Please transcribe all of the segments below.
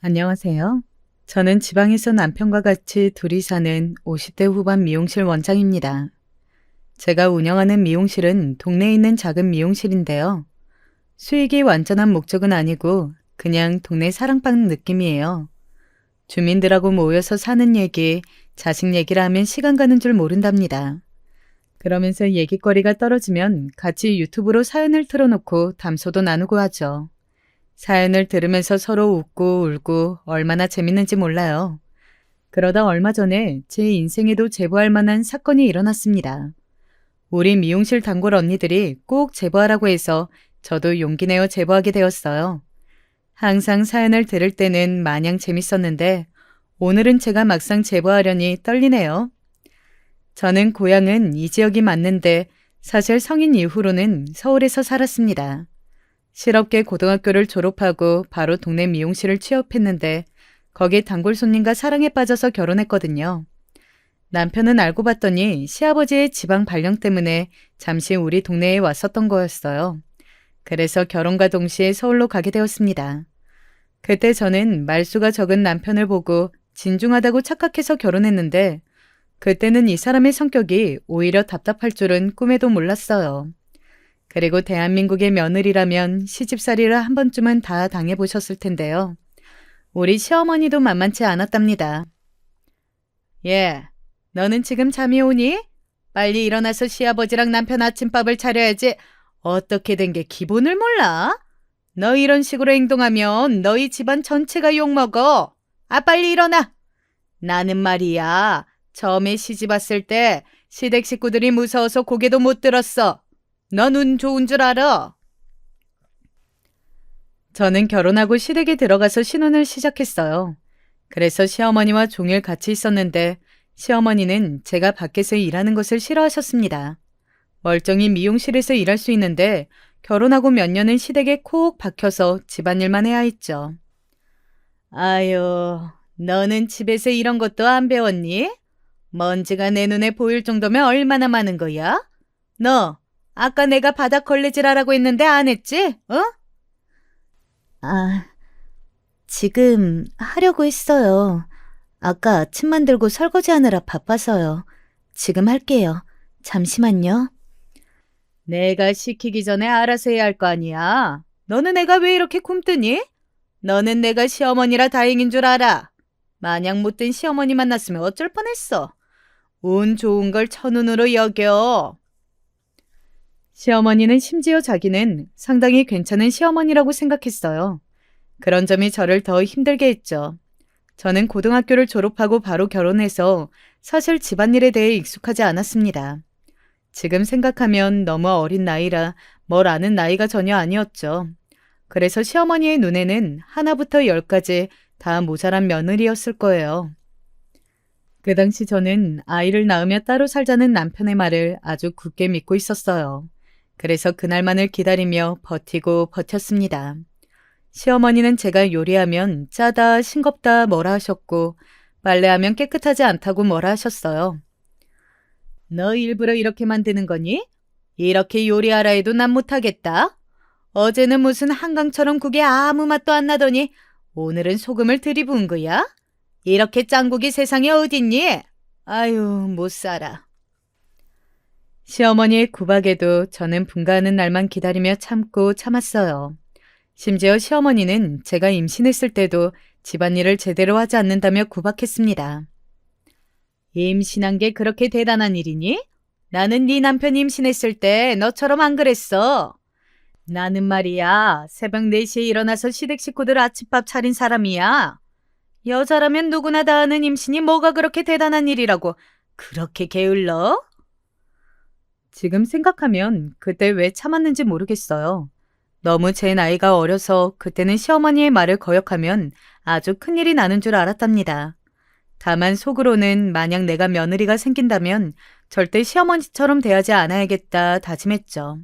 안녕하세요. 저는 지방에서 남편과 같이 둘이 사는 50대 후반 미용실 원장입니다. 제가 운영하는 미용실은 동네에 있는 작은 미용실인데요. 수익이 완전한 목적은 아니고 그냥 동네 사랑받는 느낌이에요. 주민들하고 모여서 사는 얘기, 자식 얘기를 하면 시간 가는 줄 모른답니다. 그러면서 얘기거리가 떨어지면 같이 유튜브로 사연을 틀어놓고 담소도 나누고 하죠. 사연을 들으면서 서로 웃고 울고 얼마나 재밌는지 몰라요. 그러다 얼마 전에 제 인생에도 제보할 만한 사건이 일어났습니다. 우리 미용실 단골 언니들이 꼭 제보하라고 해서 저도 용기 내어 제보하게 되었어요. 항상 사연을 들을 때는 마냥 재밌었는데 오늘은 제가 막상 제보하려니 떨리네요. 저는 고향은 이 지역이 맞는데 사실 성인 이후로는 서울에서 살았습니다. 실업계 고등학교를 졸업하고 바로 동네 미용실을 취업했는데 거기 단골 손님과 사랑에 빠져서 결혼했거든요. 남편은 알고 봤더니 시아버지의 지방 발령 때문에 잠시 우리 동네에 왔었던 거였어요. 그래서 결혼과 동시에 서울로 가게 되었습니다. 그때 저는 말수가 적은 남편을 보고 진중하다고 착각해서 결혼했는데 그때는 이 사람의 성격이 오히려 답답할 줄은 꿈에도 몰랐어요. 그리고 대한민국의 며느리라면 시집살이를 한 번쯤은 다 당해보셨을 텐데요. 우리 시어머니도 만만치 않았답니다. 예, 너는 지금 잠이 오니? 빨리 일어나서 시아버지랑 남편 아침밥을 차려야지. 어떻게 된 게 기본을 몰라? 너 이런 식으로 행동하면 너희 집안 전체가 욕먹어. 아, 빨리 일어나. 나는 말이야. 처음에 시집 왔을 때 시댁 식구들이 무서워서 고개도 못 들었어. 넌 운 좋은 줄 알아? 저는 결혼하고 시댁에 들어가서 신혼을 시작했어요. 그래서 시어머니와 종일 같이 있었는데 시어머니는 제가 밖에서 일하는 것을 싫어하셨습니다. 멀쩡히 미용실에서 일할 수 있는데 결혼하고 몇 년은 시댁에 콕 박혀서 집안일만 해야 했죠. 아유, 너는 집에서 이런 것도 안 배웠니? 먼지가 내 눈에 보일 정도면 얼마나 많은 거야? 너, 아까 내가 바닥 걸레질하라고 했는데 안 했지? 어? 아, 지금 하려고 했어요. 아까 아침 만들고 설거지하느라 바빠서요. 지금 할게요. 잠시만요. 내가 시키기 전에 알아서 해야 할 거 아니야. 너는 내가 왜 이렇게 굼뜨니? 너는 내가 시어머니라 다행인 줄 알아. 마냥 못된 시어머니 만났으면 어쩔 뻔했어. 운 좋은 걸 천운으로 여겨. 시어머니는 심지어 자기는 상당히 괜찮은 시어머니라고 생각했어요. 그런 점이 저를 더 힘들게 했죠. 저는 고등학교를 졸업하고 바로 결혼해서 사실 집안일에 대해 익숙하지 않았습니다. 지금 생각하면 너무 어린 나이라 뭘 아는 나이가 전혀 아니었죠. 그래서 시어머니의 눈에는 하나부터 열까지 다 모자란 며느리였을 거예요. 그 당시 저는 아이를 낳으며 따로 살자는 남편의 말을 아주 굳게 믿고 있었어요. 그래서 그날만을 기다리며 버티고 버텼습니다. 시어머니는 제가 요리하면 짜다, 싱겁다 뭐라 하셨고 빨래하면 깨끗하지 않다고 뭐라 하셨어요. 너 일부러 이렇게 만드는 거니? 이렇게 요리하라 해도 난 못하겠다. 어제는 무슨 한강처럼 국에 아무 맛도 안 나더니 오늘은 소금을 들이부은 거야? 이렇게 짠국이 세상에 어딨니? 아유, 못 살아. 시어머니의 구박에도 저는 분가하는 날만 기다리며 참고 참았어요. 심지어 시어머니는 제가 임신했을 때도 집안일을 제대로 하지 않는다며 구박했습니다. 임신한 게 그렇게 대단한 일이니? 나는 네 남편 임신했을 때 너처럼 안 그랬어. 나는 말이야, 새벽 4시에 일어나서 시댁 식구들 아침밥 차린 사람이야. 여자라면 누구나 다 아는 임신이 뭐가 그렇게 대단한 일이라고 그렇게 게을러? 지금 생각하면 그때 왜 참았는지 모르겠어요. 너무 제 나이가 어려서 그때는 시어머니의 말을 거역하면 아주 큰일이 나는 줄 알았답니다. 다만 속으로는 만약 내가 며느리가 생긴다면 절대 시어머니처럼 대하지 않아야겠다 다짐했죠.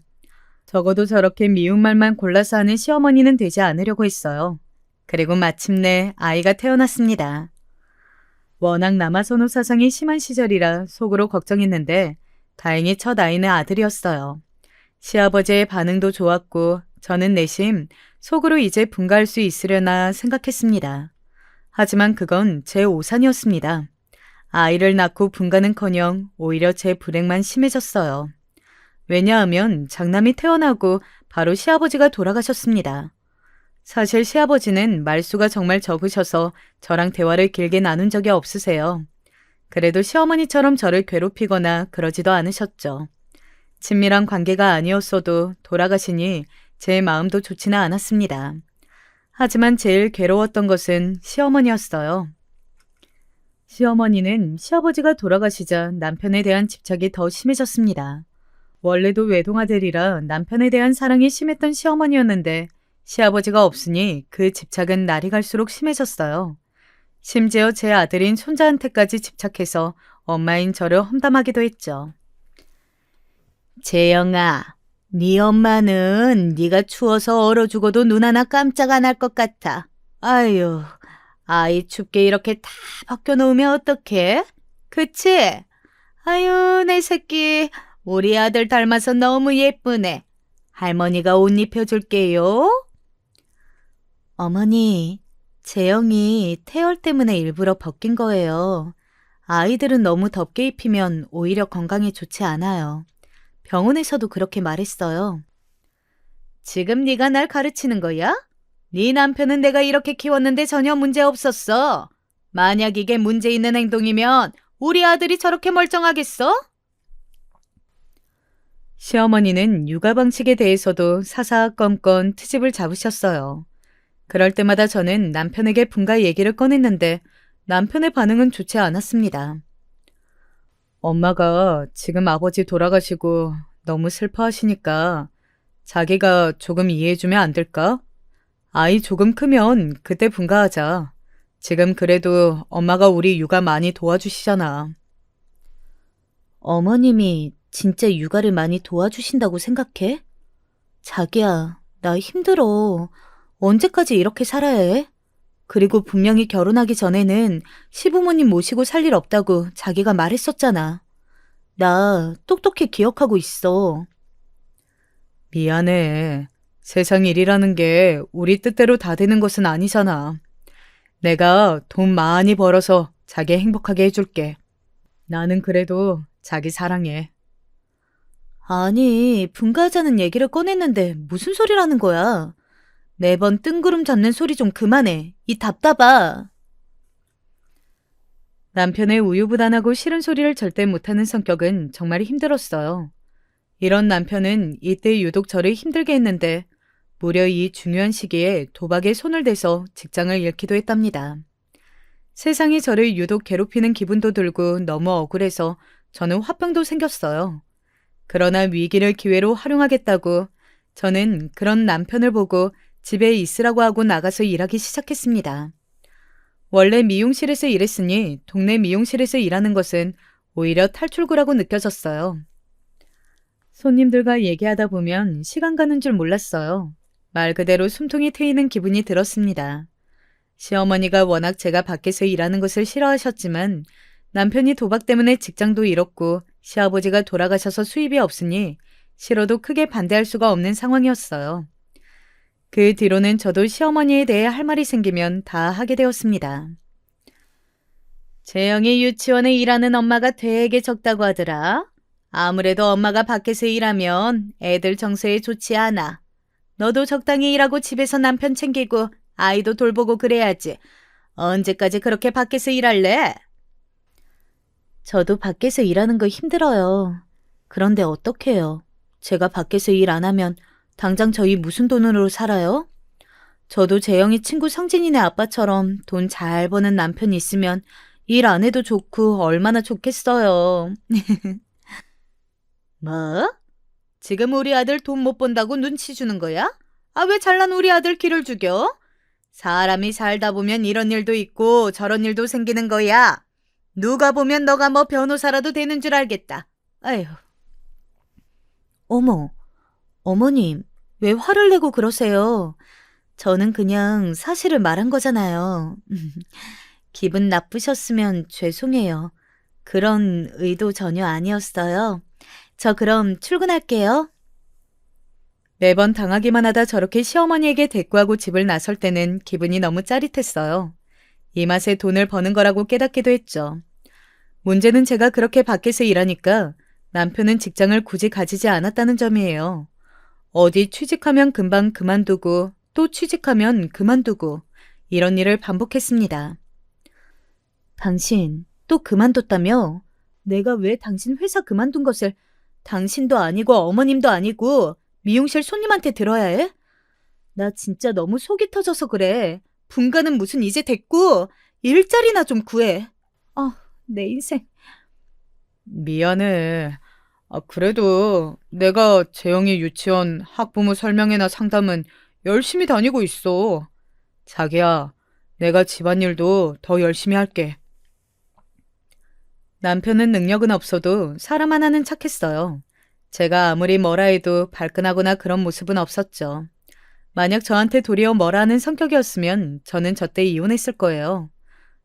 적어도 저렇게 미운 말만 골라서 하는 시어머니는 되지 않으려고 했어요. 그리고 마침내 아이가 태어났습니다. 워낙 남아선호 사상이 심한 시절이라 속으로 걱정했는데 다행히 첫 아이는 아들이었어요. 시아버지의 반응도 좋았고 저는 내심 속으로 이제 분가할 수 있으려나 생각했습니다. 하지만 그건 제 오산이었습니다. 아이를 낳고 분가는커녕 오히려 제 불행만 심해졌어요. 왜냐하면 장남이 태어나고 바로 시아버지가 돌아가셨습니다. 사실 시아버지는 말수가 정말 적으셔서 저랑 대화를 길게 나눈 적이 없으세요. 그래도 시어머니처럼 저를 괴롭히거나 그러지도 않으셨죠. 친밀한 관계가 아니었어도 돌아가시니 제 마음도 좋지는 않았습니다. 하지만 제일 괴로웠던 것은 시어머니였어요. 시어머니는 시아버지가 돌아가시자 남편에 대한 집착이 더 심해졌습니다. 원래도 외동아들이라 남편에 대한 사랑이 심했던 시어머니였는데 시아버지가 없으니 그 집착은 날이 갈수록 심해졌어요. 심지어 제 아들인 손자한테까지 집착해서 엄마인 저를 험담하기도 했죠. 재영아, 네 엄마는 네가 추워서 얼어 죽어도 눈 하나 깜짝 안 할 것 같아. 아유, 아이 춥게 이렇게 다 벗겨놓으면 어떡해? 그치? 아유, 내 새끼. 우리 아들 닮아서 너무 예쁘네. 할머니가 옷 입혀줄게요. 어머니, 재영이 태열 때문에 일부러 벗긴 거예요. 아이들은 너무 덥게 입히면 오히려 건강에 좋지 않아요. 병원에서도 그렇게 말했어요. 지금 네가 날 가르치는 거야? 네 남편은 내가 이렇게 키웠는데 전혀 문제 없었어. 만약 이게 문제 있는 행동이면 우리 아들이 저렇게 멀쩡하겠어? 시어머니는 육아 방식에 대해서도 사사건건 트집을 잡으셨어요. 그럴 때마다 저는 남편에게 분가 얘기를 꺼냈는데 남편의 반응은 좋지 않았습니다. 엄마가 지금 아버지 돌아가시고 너무 슬퍼하시니까 자기가 조금 이해해주면 안 될까? 아이 조금 크면 그때 분가하자. 지금 그래도 엄마가 우리 육아 많이 도와주시잖아. 어머님이 진짜 육아를 많이 도와주신다고 생각해? 자기야, 나 힘들어. 언제까지 이렇게 살아야 해? 그리고 분명히 결혼하기 전에는 시부모님 모시고 살 일 없다고 자기가 말했었잖아. 나 똑똑히 기억하고 있어. 미안해. 세상 일이라는 게 우리 뜻대로 다 되는 것은 아니잖아. 내가 돈 많이 벌어서 자기 행복하게 해줄게. 나는 그래도 자기 사랑해. 아니, 분가하자는 얘기를 꺼냈는데 무슨 소리라는 거야? 매번 뜬구름 잡는 소리 좀 그만해. 이 답답아. 남편의 우유부단하고 싫은 소리를 절대 못하는 성격은 정말 힘들었어요. 이런 남편은 이때 유독 저를 힘들게 했는데 무려 이 중요한 시기에 도박에 손을 대서 직장을 잃기도 했답니다. 세상이 저를 유독 괴롭히는 기분도 들고 너무 억울해서 저는 화병도 생겼어요. 그러나 위기를 기회로 활용하겠다고 저는 그런 남편을 보고 집에 있으라고 하고 나가서 일하기 시작했습니다. 원래 미용실에서 일했으니 동네 미용실에서 일하는 것은 오히려 탈출구라고 느껴졌어요. 손님들과 얘기하다 보면 시간 가는 줄 몰랐어요. 말 그대로 숨통이 트이는 기분이 들었습니다. 시어머니가 워낙 제가 밖에서 일하는 것을 싫어하셨지만 남편이 도박 때문에 직장도 잃었고 시아버지가 돌아가셔서 수입이 없으니 싫어도 크게 반대할 수가 없는 상황이었어요. 그 뒤로는 저도 시어머니에 대해 할 말이 생기면 다 하게 되었습니다. 재영이 유치원에 일하는 엄마가 되게 적다고 하더라. 아무래도 엄마가 밖에서 일하면 애들 정서에 좋지 않아. 너도 적당히 일하고 집에서 남편 챙기고 아이도 돌보고 그래야지. 언제까지 그렇게 밖에서 일할래? 저도 밖에서 일하는 거 힘들어요. 그런데 어떡해요? 제가 밖에서 일 안 하면 당장 저희 무슨 돈으로 살아요? 저도 재영이 친구 성진이네 아빠처럼 돈 잘 버는 남편이 있으면 일 안 해도 좋고 얼마나 좋겠어요. 뭐? 지금 우리 아들 돈 못 번다고 눈치 주는 거야? 아, 왜 잘난 우리 아들 기를 죽여? 사람이 살다 보면 이런 일도 있고 저런 일도 생기는 거야. 누가 보면 너가 뭐 변호사라도 되는 줄 알겠다. 아휴. 어머, 어머님, 왜 화를 내고 그러세요? 저는 그냥 사실을 말한 거잖아요. 기분 나쁘셨으면 죄송해요. 그런 의도 전혀 아니었어요. 저 그럼 출근할게요. 매번 당하기만 하다 저렇게 시어머니에게 대꾸하고 집을 나설 때는 기분이 너무 짜릿했어요. 이 맛에 돈을 버는 거라고 깨닫기도 했죠. 문제는 제가 그렇게 밖에서 일하니까 남편은 직장을 굳이 가지지 않았다는 점이에요. 어디 취직하면 금방 그만두고 또 취직하면 그만두고 이런 일을 반복했습니다. 당신 또 그만뒀다며? 내가 왜 당신 회사 그만둔 것을 당신도 아니고 어머님도 아니고 미용실 손님한테 들어야 해? 나 진짜 너무 속이 터져서 그래. 분가는 무슨 이제 됐고 일자리나 좀 구해. 내 인생. 미안해. 그래도 내가 재영이 유치원 학부모 설명회나 상담은 열심히 다니고 있어. 자기야, 내가 집안일도 더 열심히 할게. 남편은 능력은 없어도 사람 하나는 착했어요. 제가 아무리 뭐라 해도 발끈하거나 그런 모습은 없었죠. 만약 저한테 도리어 뭐라 하는 성격이었으면 저는 저때 이혼했을 거예요.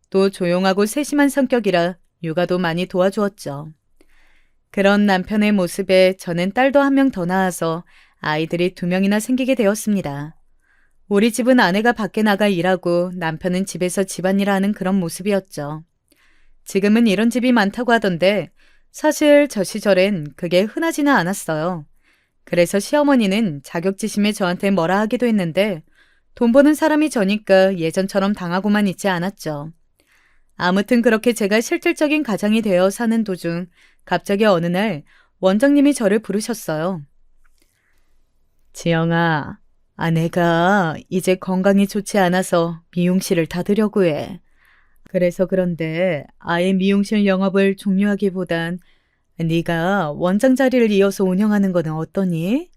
또 조용하고 세심한 성격이라 육아도 많이 도와주었죠. 그런 남편의 모습에 저는 딸도 한 명 더 낳아서 아이들이 2명이나 생기게 되었습니다. 우리 집은 아내가 밖에 나가 일하고 남편은 집에서 집안일을 하는 그런 모습이었죠. 지금은 이런 집이 많다고 하던데 사실 저 시절엔 그게 흔하지는 않았어요. 그래서 시어머니는 자격지심에 저한테 뭐라 하기도 했는데 돈 버는 사람이 저니까 예전처럼 당하고만 있지 않았죠. 아무튼 그렇게 제가 실질적인 가장이 되어 사는 도중 갑자기 어느 날 원장님이 저를 부르셨어요. 지영아, 아내가 이제 건강이 좋지 않아서 미용실을 닫으려고 해. 그래서 그런데 아예 미용실 영업을 종료하기보단 네가 원장 자리를 이어서 운영하는 거는 어떠니?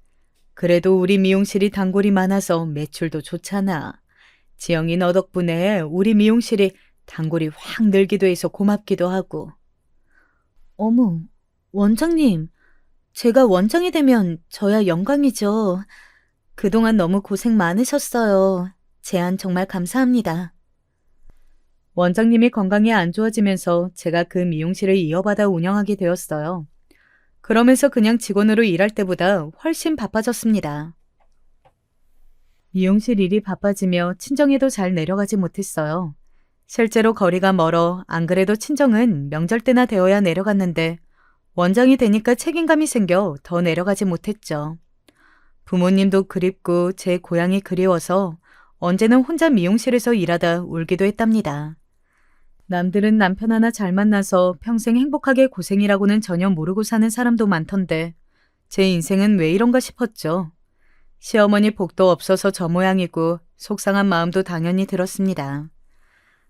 그래도 우리 미용실이 단골이 많아서 매출도 좋잖아. 지영이 너 덕분에 우리 미용실이 단골이 확 늘기도 해서 고맙기도 하고. 어머, 원장님. 제가 원장이 되면 저야 영광이죠. 그동안 너무 고생 많으셨어요. 제안 정말 감사합니다. 원장님이 건강이 안 좋아지면서 제가 그 미용실을 이어받아 운영하게 되었어요. 그러면서 그냥 직원으로 일할 때보다 훨씬 바빠졌습니다. 미용실 일이 바빠지며 친정에도 잘 내려가지 못했어요. 실제로 거리가 멀어 안 그래도 친정은 명절 때나 되어야 내려갔는데 원장이 되니까 책임감이 생겨 더 내려가지 못했죠. 부모님도 그립고 제 고향이 그리워서 언제는 혼자 미용실에서 일하다 울기도 했답니다. 남들은 남편 하나 잘 만나서 평생 행복하게 고생이라고는 전혀 모르고 사는 사람도 많던데 제 인생은 왜 이런가 싶었죠. 시어머니 복도 없어서 저 모양이고 속상한 마음도 당연히 들었습니다.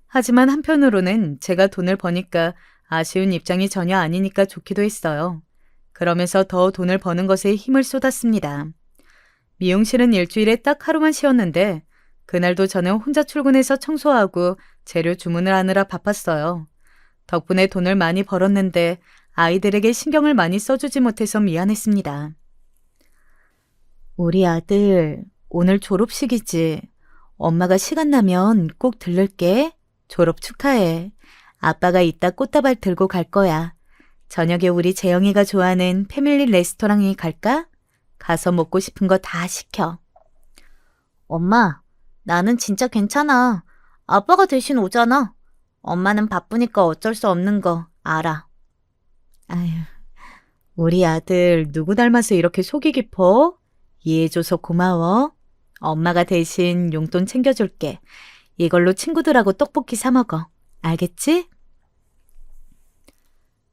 하지만 한편으로는 제가 돈을 버니까 아쉬운 입장이 전혀 아니니까 좋기도 했어요. 그러면서 더 돈을 버는 것에 힘을 쏟았습니다. 미용실은 일주일에 딱 하루만 쉬었는데 그날도 저는 혼자 출근해서 청소하고 재료 주문을 하느라 바빴어요. 덕분에 돈을 많이 벌었는데 아이들에게 신경을 많이 써주지 못해서 미안했습니다. 우리 아들, 오늘 졸업식이지. 엄마가 시간 나면 꼭 들를게. 졸업 축하해. 아빠가 이따 꽃다발 들고 갈 거야. 저녁에 우리 재영이가 좋아하는 패밀리 레스토랑에 갈까? 가서 먹고 싶은 거 다 시켜. 엄마, 나는 진짜 괜찮아. 아빠가 대신 오잖아. 엄마는 바쁘니까 어쩔 수 없는 거 알아. 아휴, 우리 아들 누구 닮아서 이렇게 속이 깊어? 이해해줘서 고마워. 엄마가 대신 용돈 챙겨줄게. 이걸로 친구들하고 떡볶이 사 먹어. 알겠지?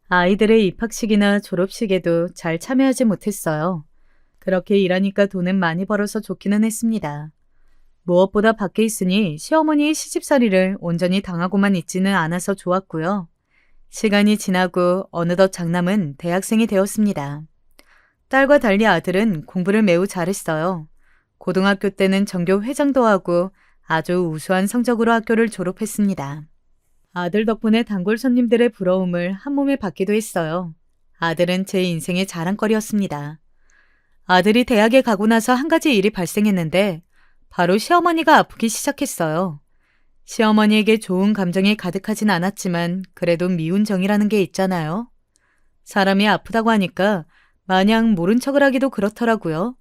아이들의 입학식이나 졸업식에도 잘 참여하지 못했어요. 그렇게 일하니까 돈은 많이 벌어서 좋기는 했습니다. 무엇보다 밖에 있으니 시어머니의 시집살이를 온전히 당하고만 있지는 않아서 좋았고요. 시간이 지나고 어느덧 장남은 대학생이 되었습니다. 딸과 달리 아들은 공부를 매우 잘했어요. 고등학교 때는 전교 회장도 하고 아주 우수한 성적으로 학교를 졸업했습니다. 아들 덕분에 단골 손님들의 부러움을 한몸에 받기도 했어요. 아들은 제 인생의 자랑거리였습니다. 아들이 대학에 가고 나서 한 가지 일이 발생했는데 바로 시어머니가 아프기 시작했어요. 시어머니에게 좋은 감정이 가득하진 않았지만 그래도 미운 정이라는 게 있잖아요. 사람이 아프다고 하니까 마냥 모른 척을 하기도 그렇더라고요.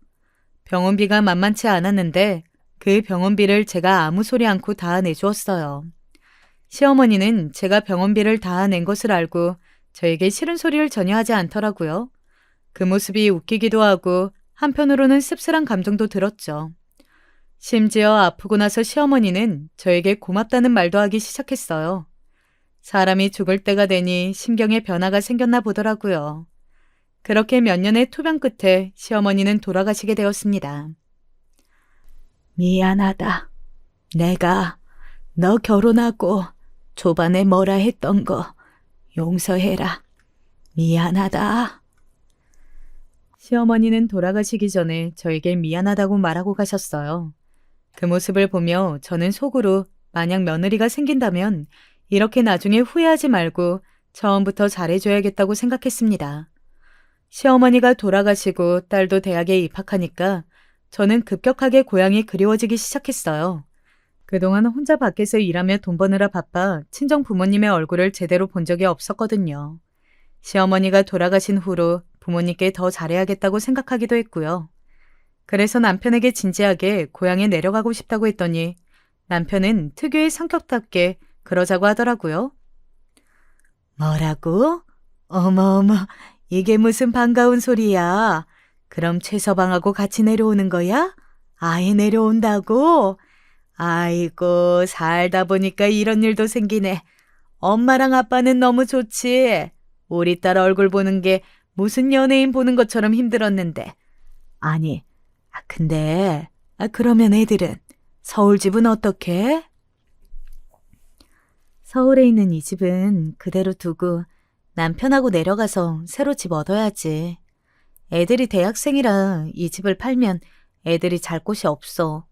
병원비가 만만치 않았는데 그 병원비를 제가 아무 소리 않고 다 내주었어요. 시어머니는 제가 병원비를 다 낸 것을 알고 저에게 싫은 소리를 전혀 하지 않더라고요. 그 모습이 웃기기도 하고 한편으로는 씁쓸한 감정도 들었죠. 심지어 아프고 나서 시어머니는 저에게 고맙다는 말도 하기 시작했어요. 사람이 죽을 때가 되니 심경에 변화가 생겼나 보더라고요. 그렇게 몇 년의 투병 끝에 시어머니는 돌아가시게 되었습니다. 미안하다. 내가 너 결혼하고 초반에 뭐라 했던 거 용서해라. 미안하다. 시어머니는 돌아가시기 전에 저에게 미안하다고 말하고 가셨어요. 그 모습을 보며 저는 속으로 만약 며느리가 생긴다면 이렇게 나중에 후회하지 말고 처음부터 잘해줘야겠다고 생각했습니다. 시어머니가 돌아가시고 딸도 대학에 입학하니까 저는 급격하게 고향이 그리워지기 시작했어요. 그동안 혼자 밖에서 일하며 돈 버느라 바빠 친정 부모님의 얼굴을 제대로 본 적이 없었거든요. 시어머니가 돌아가신 후로 부모님께 더 잘해야겠다고 생각하기도 했고요. 그래서 남편에게 진지하게 고향에 내려가고 싶다고 했더니 남편은 특유의 성격답게 그러자고 하더라고요. 뭐라고? 어머어머, 이게 무슨 반가운 소리야. 그럼 최서방하고 같이 내려오는 거야? 아예 내려온다고? 아이고, 살다 보니까 이런 일도 생기네. 엄마랑 아빠는 너무 좋지. 우리 딸 얼굴 보는 게 무슨 연예인 보는 것처럼 힘들었는데. 아니, 근데 그러면 애들은 서울 집은 어떻게? 서울에 있는 이 집은 그대로 두고 남편하고 내려가서 새로 집 얻어야지. 애들이 대학생이라 이 집을 팔면 애들이 잘 곳이 없어.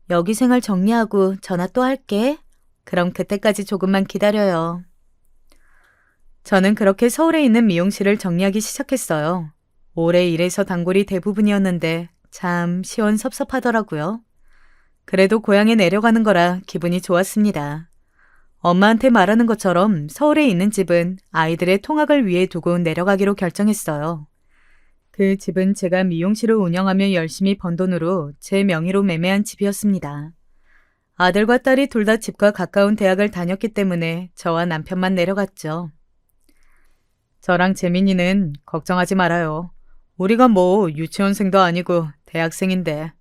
여기 생활 정리하고 전화 또 할게. 그럼 그때까지 조금만 기다려요. 저는 그렇게 서울에 있는 미용실을 정리하기 시작했어요. 오래 일해서 단골이 대부분이었는데 참 시원섭섭하더라고요. 그래도 고향에 내려가는 거라 기분이 좋았습니다. 엄마한테 말하는 것처럼 서울에 있는 집은 아이들의 통학을 위해 두고 내려가기로 결정했어요. 그 집은 제가 미용실을 운영하며 열심히 번 돈으로 제 명의로 매매한 집이었습니다. 아들과 딸이 둘 다 집과 가까운 대학을 다녔기 때문에 저와 남편만 내려갔죠. 저랑 재민이는 걱정하지 말아요. 우리가 뭐 유치원생도 아니고 대학생인데.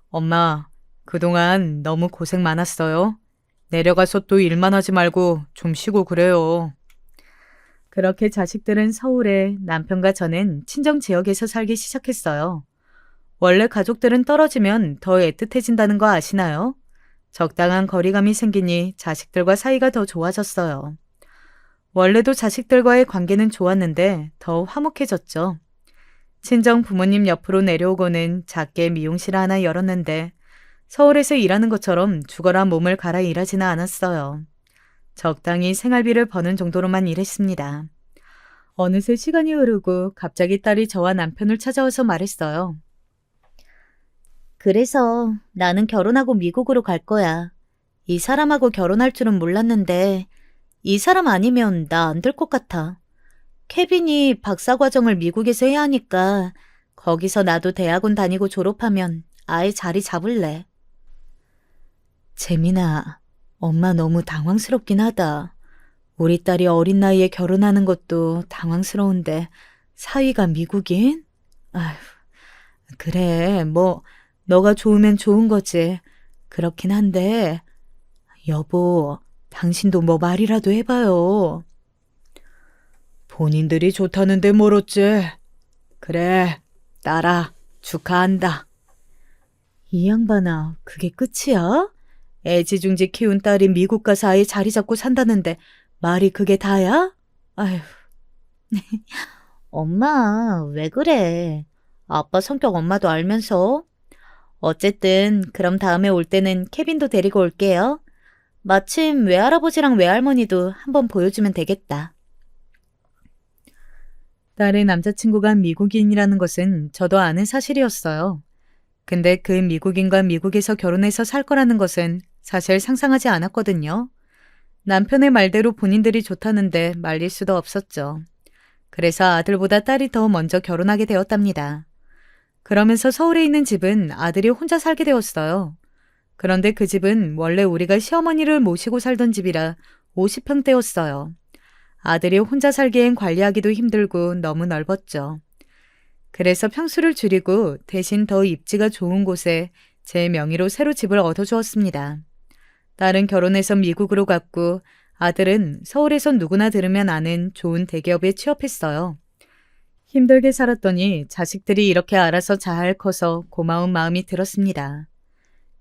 엄마, 그동안 너무 고생 많았어요. 내려가서 또 일만 하지 말고 좀 쉬고 그래요. 그렇게 자식들은 서울에, 남편과 저는 친정 지역에서 살기 시작했어요. 원래 가족들은 떨어지면 더 애틋해진다는 거 아시나요? 적당한 거리감이 생기니 자식들과 사이가 더 좋아졌어요. 원래도 자식들과의 관계는 좋았는데 더 화목해졌죠. 친정 부모님 옆으로 내려오고는 작게 미용실 하나 열었는데 서울에서 일하는 것처럼 죽어라 몸을 갈아 일하지는 않았어요. 적당히 생활비를 버는 정도로만 일했습니다. 어느새 시간이 흐르고 갑자기 딸이 저와 남편을 찾아와서 말했어요. 그래서 나는 결혼하고 미국으로 갈 거야. 이 사람하고 결혼할 줄은 몰랐는데 이 사람 아니면 나 안 될 것 같아. 케빈이 박사과정을 미국에서 해야 하니까 거기서 나도 대학원 다니고 졸업하면 아예 자리 잡을래. 재민아, 엄마 너무 당황스럽긴 하다. 우리 딸이 어린 나이에 결혼하는 것도 당황스러운데 사위가 미국인? 아휴, 그래, 뭐 너가 좋으면 좋은 거지. 그렇긴 한데 여보, 당신도 뭐 말이라도 해봐요. 본인들이 좋다는데 뭘 어째. 그래, 딸아, 축하한다. 이 양반아, 그게 끝이야? 애지중지 키운 딸이 미국 가서 아예 자리 잡고 산다는데 말이 그게 다야? 아휴. 엄마, 왜 그래? 아빠 성격 엄마도 알면서. 어쨌든 그럼 다음에 올 때는 케빈도 데리고 올게요. 마침 외할아버지랑 외할머니도 한번 보여주면 되겠다. 딸의 남자친구가 미국인이라는 것은 저도 아는 사실이었어요. 근데 그 미국인과 미국에서 결혼해서 살 거라는 것은 사실 상상하지 않았거든요. 남편의 말대로 본인들이 좋다는데 말릴 수도 없었죠. 그래서 아들보다 딸이 더 먼저 결혼하게 되었답니다. 그러면서 서울에 있는 집은 아들이 혼자 살게 되었어요. 그런데 그 집은 원래 우리가 시어머니를 모시고 살던 집이라 50평대였어요. 아들이 혼자 살기엔 관리하기도 힘들고 너무 넓었죠. 그래서 평수를 줄이고 대신 더 입지가 좋은 곳에 제 명의로 새로 집을 얻어주었습니다. 딸은 결혼해서 미국으로 갔고 아들은 서울에서 누구나 들으면 아는 좋은 대기업에 취업했어요. 힘들게 살았더니 자식들이 이렇게 알아서 잘 커서 고마운 마음이 들었습니다.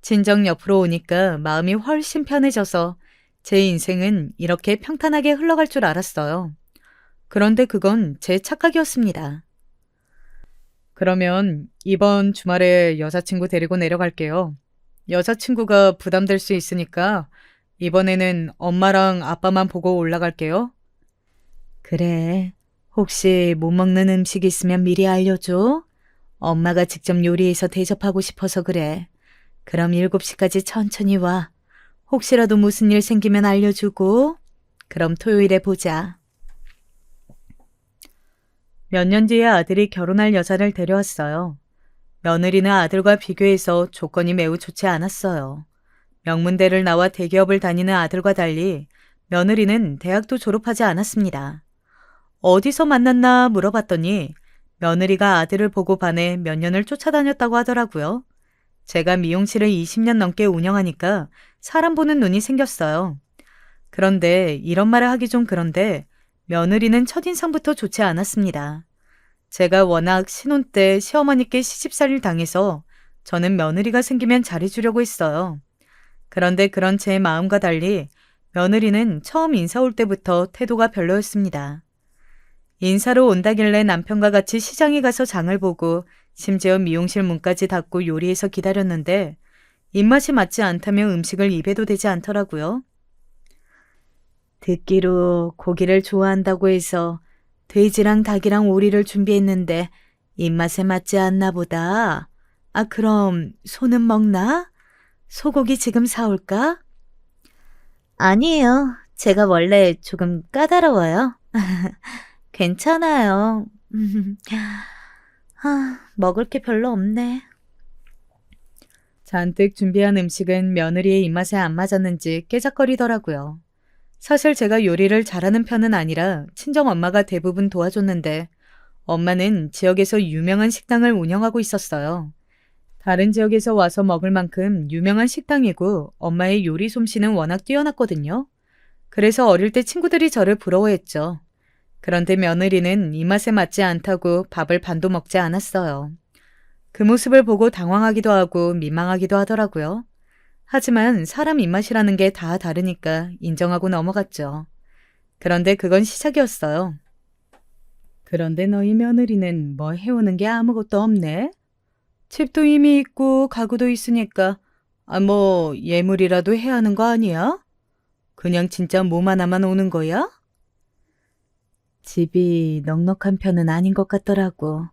친정 옆으로 오니까 마음이 훨씬 편해져서 제 인생은 이렇게 평탄하게 흘러갈 줄 알았어요. 그런데 그건 제 착각이었습니다. 그러면 이번 주말에 여자친구 데리고 내려갈게요. 여자친구가 부담될 수 있으니까 이번에는 엄마랑 아빠만 보고 올라갈게요. 그래. 혹시 못 먹는 음식 있으면 미리 알려줘. 엄마가 직접 요리해서 대접하고 싶어서 그래. 그럼 7시까지 천천히 와. 혹시라도 무슨 일 생기면 알려주고. 그럼 토요일에 보자. 몇 년 뒤에 아들이 결혼할 여자를 데려왔어요. 며느리는 아들과 비교해서 조건이 매우 좋지 않았어요. 명문대를 나와 대기업을 다니는 아들과 달리 며느리는 대학도 졸업하지 않았습니다. 어디서 만났나 물어봤더니 며느리가 아들을 보고 반해 몇 년을 쫓아다녔다고 하더라고요. 제가 미용실을 20년 넘게 운영하니까 사람 보는 눈이 생겼어요. 그런데 이런 말을 하기 좀 그런데 며느리는 첫인상부터 좋지 않았습니다. 제가 워낙 신혼 때 시어머니께 시집살이를 당해서 저는 며느리가 생기면 잘해주려고 했어요. 그런데 그런 제 마음과 달리 며느리는 처음 인사 올 때부터 태도가 별로였습니다. 인사로 온다길래 남편과 같이 시장에 가서 장을 보고 심지어 미용실 문까지 닫고 요리해서 기다렸는데 입맛이 맞지 않다며 음식을 입에도 대지 않더라고요. 듣기로 고기를 좋아한다고 해서 돼지랑 닭이랑 오리를 준비했는데 입맛에 맞지 않나 보다. 아, 그럼 소는 먹나? 소고기 지금 사올까? 아니에요. 제가 원래 조금 까다로워요. 괜찮아요. 먹을 게 별로 없네. 잔뜩 준비한 음식은 며느리의 입맛에 안 맞았는지 깨작거리더라고요. 사실 제가 요리를 잘하는 편은 아니라 친정엄마가 대부분 도와줬는데 엄마는 지역에서 유명한 식당을 운영하고 있었어요. 다른 지역에서 와서 먹을 만큼 유명한 식당이고 엄마의 요리 솜씨는 워낙 뛰어났거든요. 그래서 어릴 때 친구들이 저를 부러워했죠. 그런데 며느리는 입맛에 맞지 않다고 밥을 반도 먹지 않았어요. 그 모습을 보고 당황하기도 하고 민망하기도 하더라고요. 하지만 사람 입맛이라는 게 다 다르니까 인정하고 넘어갔죠. 그런데 그건 시작이었어요. 그런데 너희 며느리는 뭐 해오는 게 아무것도 없네? 집도 이미 있고 가구도 있으니까 뭐 예물이라도 해야 하는 거 아니야? 그냥 진짜 몸 하나만 오는 거야? 집이 넉넉한 편은 아닌 것 같더라고.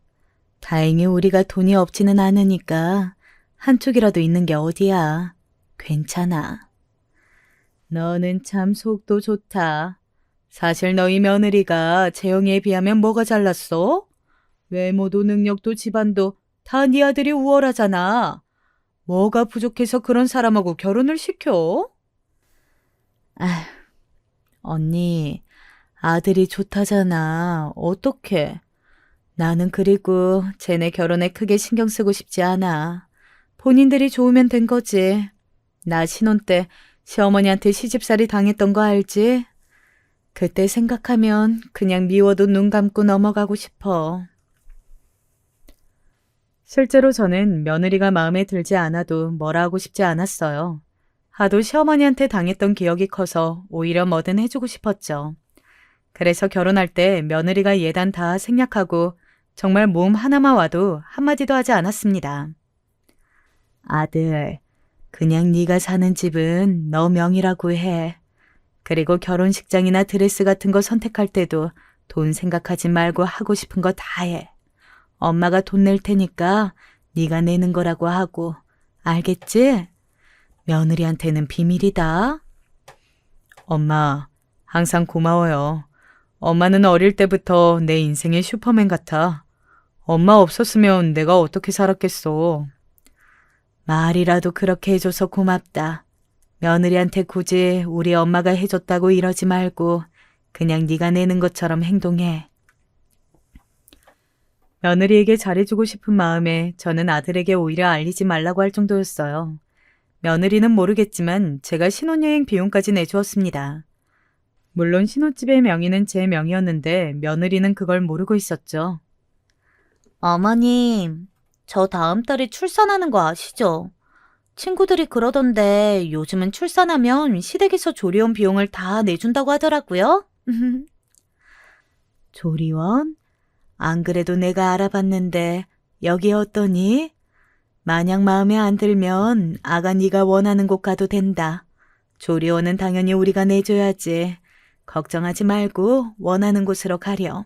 다행히 우리가 돈이 없지는 않으니까 한쪽이라도 있는 게 어디야. 괜찮아. 너는 참 속도 좋다. 사실 너희 며느리가 재영이에 비하면 뭐가 잘났어? 외모도 능력도 집안도 다 네 아들이 우월하잖아. 뭐가 부족해서 그런 사람하고 결혼을 시켜? 아, 언니, 아들이 좋다잖아. 어떡해. 나는 그리고 쟤네 결혼에 크게 신경 쓰고 싶지 않아. 본인들이 좋으면 된 거지. 나 신혼 때 시어머니한테 시집살이 당했던 거 알지? 그때 생각하면 그냥 미워도 눈 감고 넘어가고 싶어. 실제로 저는 며느리가 마음에 들지 않아도 뭐라 하고 싶지 않았어요. 하도 시어머니한테 당했던 기억이 커서 오히려 뭐든 해주고 싶었죠. 그래서 결혼할 때 며느리가 예단 다 생략하고 정말 몸 하나만 와도 한마디도 하지 않았습니다. 아들, 그냥 네가 사는 집은 너 명의라고 해. 그리고 결혼식장이나 드레스 같은 거 선택할 때도 돈 생각하지 말고 하고 싶은 거 다 해. 엄마가 돈 낼 테니까 네가 내는 거라고 하고. 알겠지? 며느리한테는 비밀이다. 엄마, 항상 고마워요. 엄마는 어릴 때부터 내 인생의 슈퍼맨 같아. 엄마 없었으면 내가 어떻게 살았겠어. 말이라도 그렇게 해줘서 고맙다. 며느리한테 굳이 우리 엄마가 해줬다고 이러지 말고 그냥 네가 내는 것처럼 행동해. 며느리에게 잘해주고 싶은 마음에 저는 아들에게 오히려 알리지 말라고 할 정도였어요. 며느리는 모르겠지만 제가 신혼여행 비용까지 내주었습니다. 물론 신혼집의 명의는 제 명의였는데 며느리는 그걸 모르고 있었죠. 어머님, 저 다음 달에 출산하는 거 아시죠? 친구들이 그러던데 요즘은 출산하면 시댁에서 조리원 비용을 다 내준다고 하더라고요. 조리원? 안 그래도 내가 알아봤는데 여기 어떠니? 만약 마음에 안 들면 아가 네가 원하는 곳 가도 된다. 조리원은 당연히 우리가 내줘야지. 걱정하지 말고 원하는 곳으로 가렴.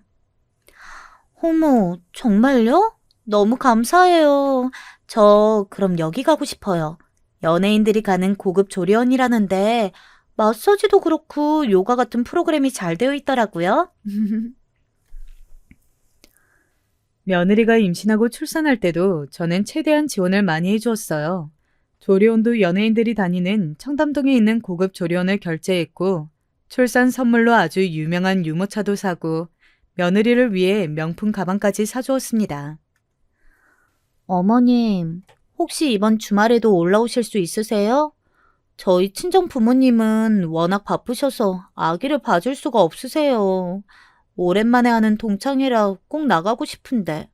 어머, 정말요? 너무 감사해요. 저 그럼 여기 가고 싶어요. 연예인들이 가는 고급 조리원이라는데 마사지도 그렇고 요가 같은 프로그램이 잘 되어 있더라고요. 며느리가 임신하고 출산할 때도 저는 최대한 지원을 많이 해주었어요. 조리원도 연예인들이 다니는 청담동에 있는 고급 조리원을 결제했고 출산 선물로 아주 유명한 유모차도 사고 며느리를 위해 명품 가방까지 사주었습니다. 어머님, 혹시 이번 주말에도 올라오실 수 있으세요? 저희 친정 부모님은 워낙 바쁘셔서 아기를 봐줄 수가 없으세요. 오랜만에 하는 동창회라 꼭 나가고 싶은데.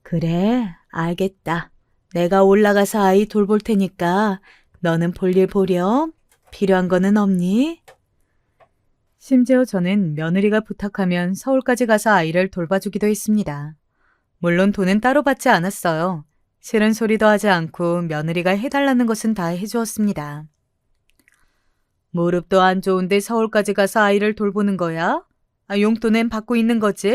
그래, 알겠다. 내가 올라가서 아이 돌볼 테니까 너는 볼일 보렴. 필요한 거는 없니? 심지어 저는 며느리가 부탁하면 서울까지 가서 아이를 돌봐주기도 했습니다. 물론 돈은 따로 받지 않았어요. 싫은 소리도 하지 않고 며느리가 해달라는 것은 다 해주었습니다. 무릎도 안 좋은데 서울까지 가서 아이를 돌보는 거야? 용돈은 받고 있는 거지?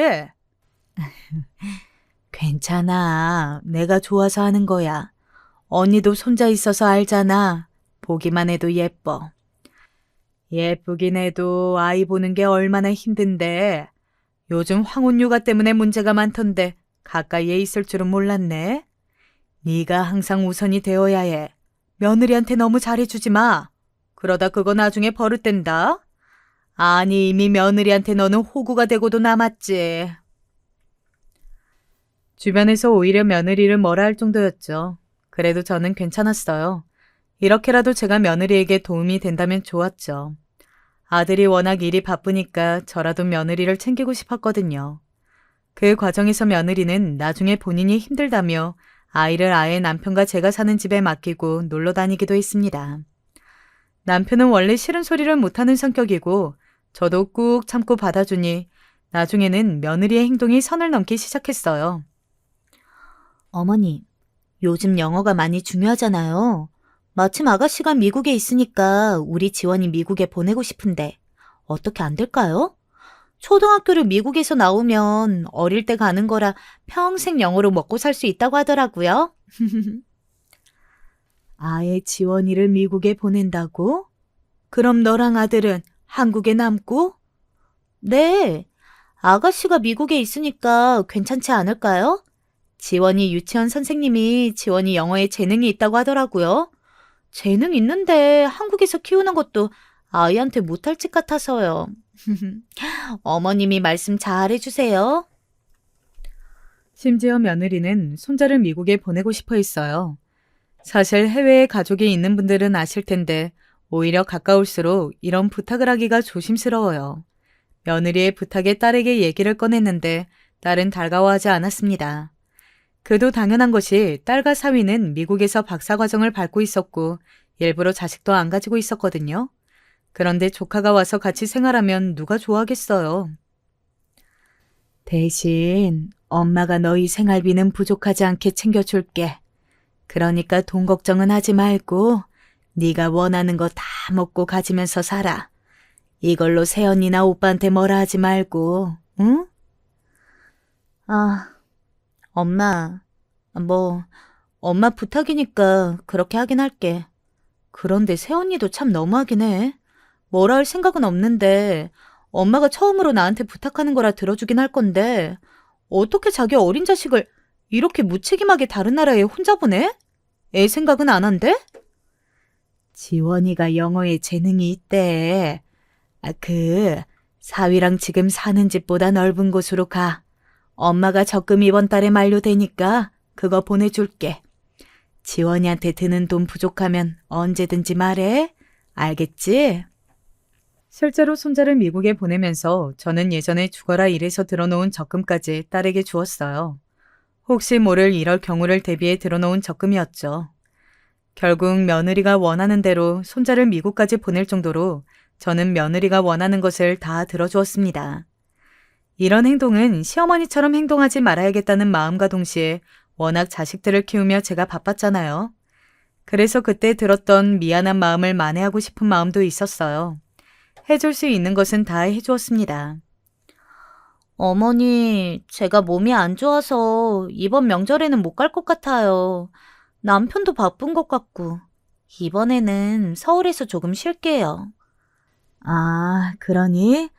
괜찮아. 내가 좋아서 하는 거야. 언니도 손자 있어서 알잖아. 보기만 해도 예뻐. 예쁘긴 해도 아이 보는 게 얼마나 힘든데. 요즘 황혼 육아 때문에 문제가 많던데 가까이에 있을 줄은 몰랐네. 네가 항상 우선이 되어야 해. 며느리한테 너무 잘해주지 마. 그러다 그거 나중에 버릇된다. 아니 이미 며느리한테 너는 호구가 되고도 남았지. 주변에서 오히려 며느리를 뭐라 할 정도였죠. 그래도 저는 괜찮았어요. 이렇게라도 제가 며느리에게 도움이 된다면 좋았죠. 아들이 워낙 일이 바쁘니까 저라도 며느리를 챙기고 싶었거든요. 그 과정에서 며느리는 나중에 본인이 힘들다며 아이를 아예 남편과 제가 사는 집에 맡기고 놀러 다니기도 했습니다. 남편은 원래 싫은 소리를 못하는 성격이고 저도 꾹 참고 받아주니 나중에는 며느리의 행동이 선을 넘기 시작했어요. 어머니, 요즘 영어가 많이 중요하잖아요. 마침 아가씨가 미국에 있으니까 우리 지원이 미국에 보내고 싶은데 어떻게 안 될까요? 초등학교를 미국에서 나오면 어릴 때 가는 거라 평생 영어로 먹고 살 수 있다고 하더라고요. 아예 지원이를 미국에 보낸다고? 그럼 너랑 아들은 한국에 남고? 네, 아가씨가 미국에 있으니까 괜찮지 않을까요? 지원이 유치원 선생님이 지원이 영어에 재능이 있다고 하더라고요. 재능 있는데 한국에서 키우는 것도 아이한테 못할 짓 같아서요. 어머님이 말씀 잘 해주세요. 심지어 며느리는 손자를 미국에 보내고 싶어 했어요. 사실 해외에 가족이 있는 분들은 아실 텐데 오히려 가까울수록 이런 부탁을 하기가 조심스러워요. 며느리의 부탁에 딸에게 얘기를 꺼냈는데 딸은 달가워하지 않았습니다. 그도 당연한 것이 딸과 사위는 미국에서 박사과정을 밟고 있었고 일부러 자식도 안 가지고 있었거든요. 그런데 조카가 와서 같이 생활하면 누가 좋아하겠어요. 대신 엄마가 너희 생활비는 부족하지 않게 챙겨줄게. 그러니까 돈 걱정은 하지 말고 네가 원하는 거 다 먹고 가지면서 살아. 이걸로 새언니나 오빠한테 뭐라 하지 말고, 응? 엄마, 엄마 부탁이니까 그렇게 하긴 할게. 그런데 새언니도 참 너무하긴 해. 뭐라 할 생각은 없는데 엄마가 처음으로 나한테 부탁하는 거라 들어주긴 할 건데 어떻게 자기 어린 자식을 이렇게 무책임하게 다른 나라에 혼자 보내? 애 생각은 안 한대? 지원이가 영어에 재능이 있대. 사위랑 지금 사는 집보다 넓은 곳으로 가. 엄마가 적금 이번 달에 만료되니까 그거 보내줄게. 지원이한테 드는 돈 부족하면 언제든지 말해. 알겠지? 실제로 손자를 미국에 보내면서 저는 예전에 죽어라 일해서 들어놓은 적금까지 딸에게 주었어요. 혹시 모를 이럴 경우를 대비해 들어놓은 적금이었죠. 결국 며느리가 원하는 대로 손자를 미국까지 보낼 정도로 저는 며느리가 원하는 것을 다 들어주었습니다. 이런 행동은 시어머니처럼 행동하지 말아야겠다는 마음과 동시에 워낙 자식들을 키우며 제가 바빴잖아요. 그래서 그때 들었던 미안한 마음을 만회하고 싶은 마음도 있었어요. 해줄 수 있는 것은 다 해주었습니다. 어머니, 제가 몸이 안 좋아서 이번 명절에는 못 갈 것 같아요. 남편도 바쁜 것 같고. 이번에는 서울에서 조금 쉴게요. 아, 그러니?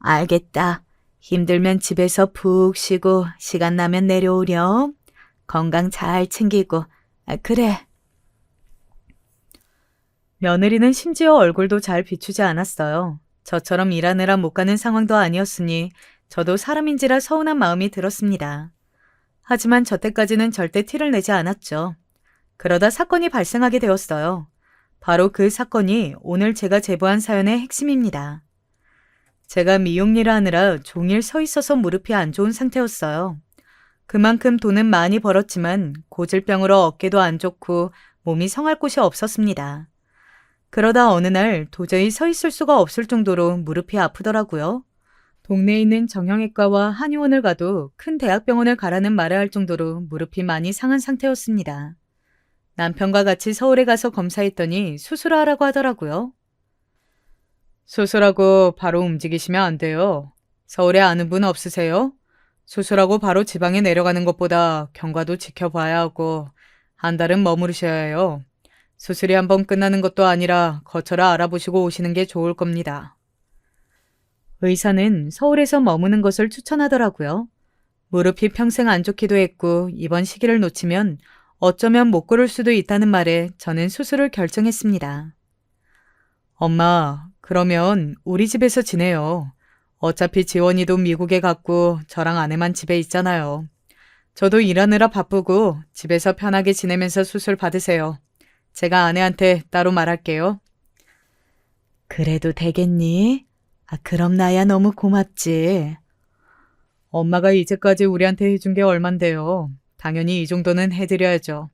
알겠다. 힘들면 집에서 푹 쉬고 시간 나면 내려오렴. 건강 잘 챙기고. 그래. 며느리는 심지어 얼굴도 잘 비추지 않았어요. 저처럼 일하느라 못 가는 상황도 아니었으니 저도 사람인지라 서운한 마음이 들었습니다. 하지만 저때까지는 절대 티를 내지 않았죠. 그러다 사건이 발생하게 되었어요. 바로 그 사건이 오늘 제가 제보한 사연의 핵심입니다. 제가 미용 일을 하느라 종일 서 있어서 무릎이 안 좋은 상태였어요. 그만큼 돈은 많이 벌었지만 고질병으로 어깨도 안 좋고 몸이 성할 곳이 없었습니다. 그러다 어느 날 도저히 서 있을 수가 없을 정도로 무릎이 아프더라고요. 동네에 있는 정형외과와 한의원을 가도 큰 대학병원을 가라는 말을 할 정도로 무릎이 많이 상한 상태였습니다. 남편과 같이 서울에 가서 검사했더니 수술을 하라고 하더라고요. 수술하고 바로 움직이시면 안 돼요. 서울에 아는 분 없으세요? 수술하고 바로 지방에 내려가는 것보다 경과도 지켜봐야 하고 한 달은 머무르셔야 해요. 수술이 한번 끝나는 것도 아니라 거처를 알아보시고 오시는 게 좋을 겁니다. 의사는 서울에서 머무는 것을 추천하더라고요. 무릎이 평생 안 좋기도 했고 이번 시기를 놓치면 어쩌면 못 걸을 수도 있다는 말에 저는 수술을 결정했습니다. 엄마, 그러면 우리 집에서 지내요. 어차피 지원이도 미국에 갔고 저랑 아내만 집에 있잖아요. 저도 일하느라 바쁘고 집에서 편하게 지내면서 수술 받으세요. 제가 아내한테 따로 말할게요. 그래도 되겠니? 그럼 나야 너무 고맙지. 엄마가 이제까지 우리한테 해준 게 얼만데요. 당연히 이 정도는 해드려야죠.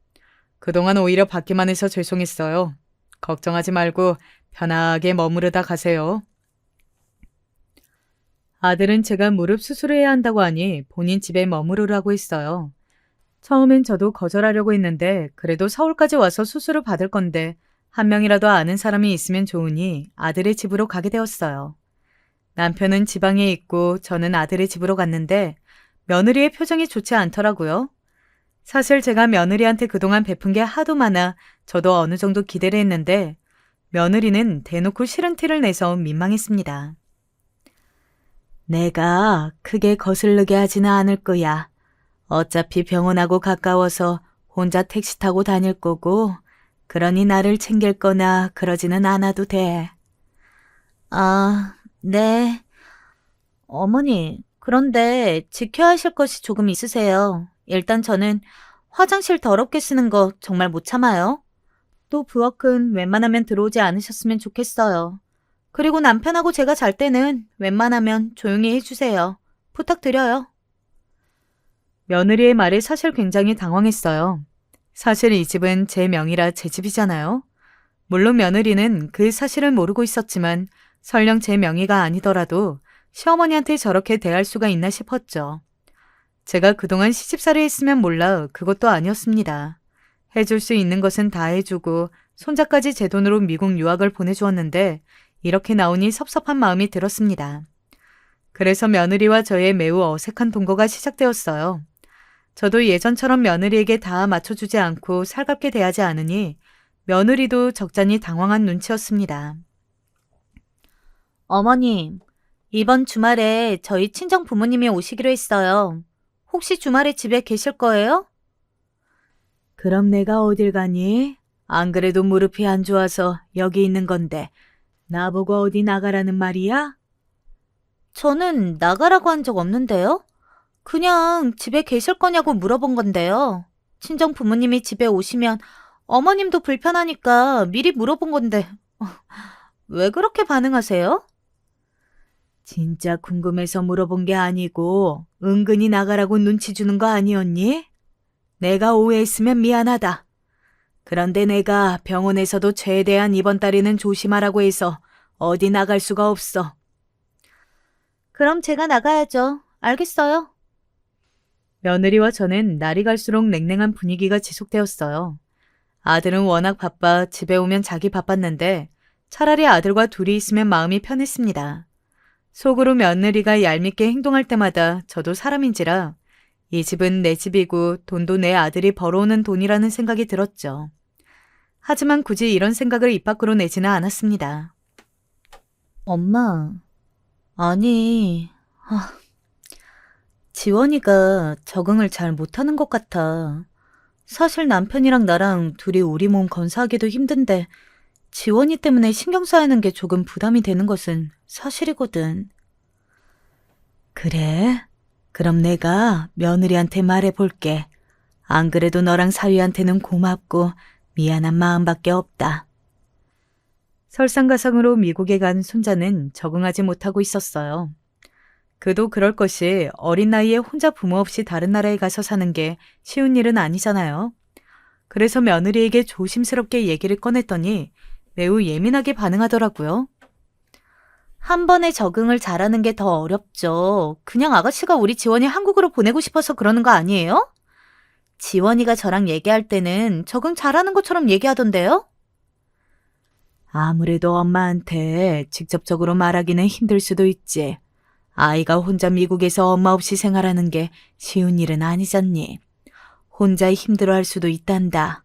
그동안 오히려 받기만 해서 죄송했어요. 걱정하지 말고 편하게 머무르다 가세요. 아들은 제가 무릎 수술을 해야 한다고 하니 본인 집에 머무르라고 했어요. 처음엔 저도 거절하려고 했는데 그래도 서울까지 와서 수술을 받을 건데 한 명이라도 아는 사람이 있으면 좋으니 아들의 집으로 가게 되었어요. 남편은 지방에 있고 저는 아들의 집으로 갔는데 며느리의 표정이 좋지 않더라고요. 사실 제가 며느리한테 그동안 베푼 게 하도 많아 저도 어느 정도 기대를 했는데 며느리는 대놓고 싫은 티를 내서 민망했습니다. 내가 크게 거슬르게 하지는 않을 거야. 어차피 병원하고 가까워서 혼자 택시 타고 다닐 거고, 그러니 나를 챙길 거나 그러지는 않아도 돼. 아, 네. 어머니, 그런데 지켜야 하실 것이 조금 있으세요. 일단 저는 화장실 더럽게 쓰는 거 정말 못 참아요. 또 부엌은 웬만하면 들어오지 않으셨으면 좋겠어요. 그리고 남편하고 제가 잘 때는 웬만하면 조용히 해주세요. 부탁드려요. 며느리의 말에 사실 굉장히 당황했어요. 사실 이 집은 제 명의라 제 집이잖아요. 물론 며느리는 그 사실을 모르고 있었지만 설령 제 명의가 아니더라도 시어머니한테 저렇게 대할 수가 있나 싶었죠. 제가 그동안 시집살이 했으면 몰라 그것도 아니었습니다. 해줄 수 있는 것은 다 해주고 손자까지 제 돈으로 미국 유학을 보내주었는데 이렇게 나오니 섭섭한 마음이 들었습니다. 그래서 며느리와 저의 매우 어색한 동거가 시작되었어요. 저도 예전처럼 며느리에게 다 맞춰주지 않고 살갑게 대하지 않으니 며느리도 적잖이 당황한 눈치였습니다. 어머님, 이번 주말에 저희 친정 부모님이 오시기로 했어요. 혹시 주말에 집에 계실 거예요? 그럼 내가 어딜 가니? 안 그래도 무릎이 안 좋아서 여기 있는 건데 나보고 어디 나가라는 말이야? 저는 나가라고 한 적 없는데요. 그냥 집에 계실 거냐고 물어본 건데요. 친정 부모님이 집에 오시면 어머님도 불편하니까 미리 물어본 건데 왜 그렇게 반응하세요? 진짜 궁금해서 물어본 게 아니고 은근히 나가라고 눈치 주는 거 아니었니? 내가 오해했으면 미안하다. 그런데 내가 병원에서도 최대한 이번 달에는 조심하라고 해서 어디 나갈 수가 없어. 그럼 제가 나가야죠. 알겠어요. 며느리와 저는 날이 갈수록 냉랭한 분위기가 지속되었어요. 아들은 워낙 바빠 집에 오면 자기 바빴는데 차라리 아들과 둘이 있으면 마음이 편했습니다. 속으로 며느리가 얄밉게 행동할 때마다 저도 사람인지라 이 집은 내 집이고 돈도 내 아들이 벌어오는 돈이라는 생각이 들었죠. 하지만 굳이 이런 생각을 입 밖으로 내지는 않았습니다. 엄마, 아니, 지원이가 적응을 잘 못하는 것 같아. 사실 남편이랑 나랑 둘이 우리 몸 건사하기도 힘든데 지원이 때문에 신경 쓰이는 게 조금 부담이 되는 것은 사실이거든. 그래? 그럼 내가 며느리한테 말해볼게. 안 그래도 너랑 사위한테는 고맙고 미안한 마음밖에 없다. 설상가상으로 미국에 간 손자는 적응하지 못하고 있었어요. 그도 그럴 것이 어린 나이에 혼자 부모 없이 다른 나라에 가서 사는 게 쉬운 일은 아니잖아요. 그래서 며느리에게 조심스럽게 얘기를 꺼냈더니 매우 예민하게 반응하더라고요. 한 번에 적응을 잘하는 게 더 어렵죠. 그냥 아가씨가 우리 지원이 한국으로 보내고 싶어서 그러는 거 아니에요? 지원이가 저랑 얘기할 때는 적응 잘하는 것처럼 얘기하던데요? 아무래도 엄마한테 직접적으로 말하기는 힘들 수도 있지. 아이가 혼자 미국에서 엄마 없이 생활하는 게 쉬운 일은 아니잖니. 혼자 힘들어할 수도 있단다.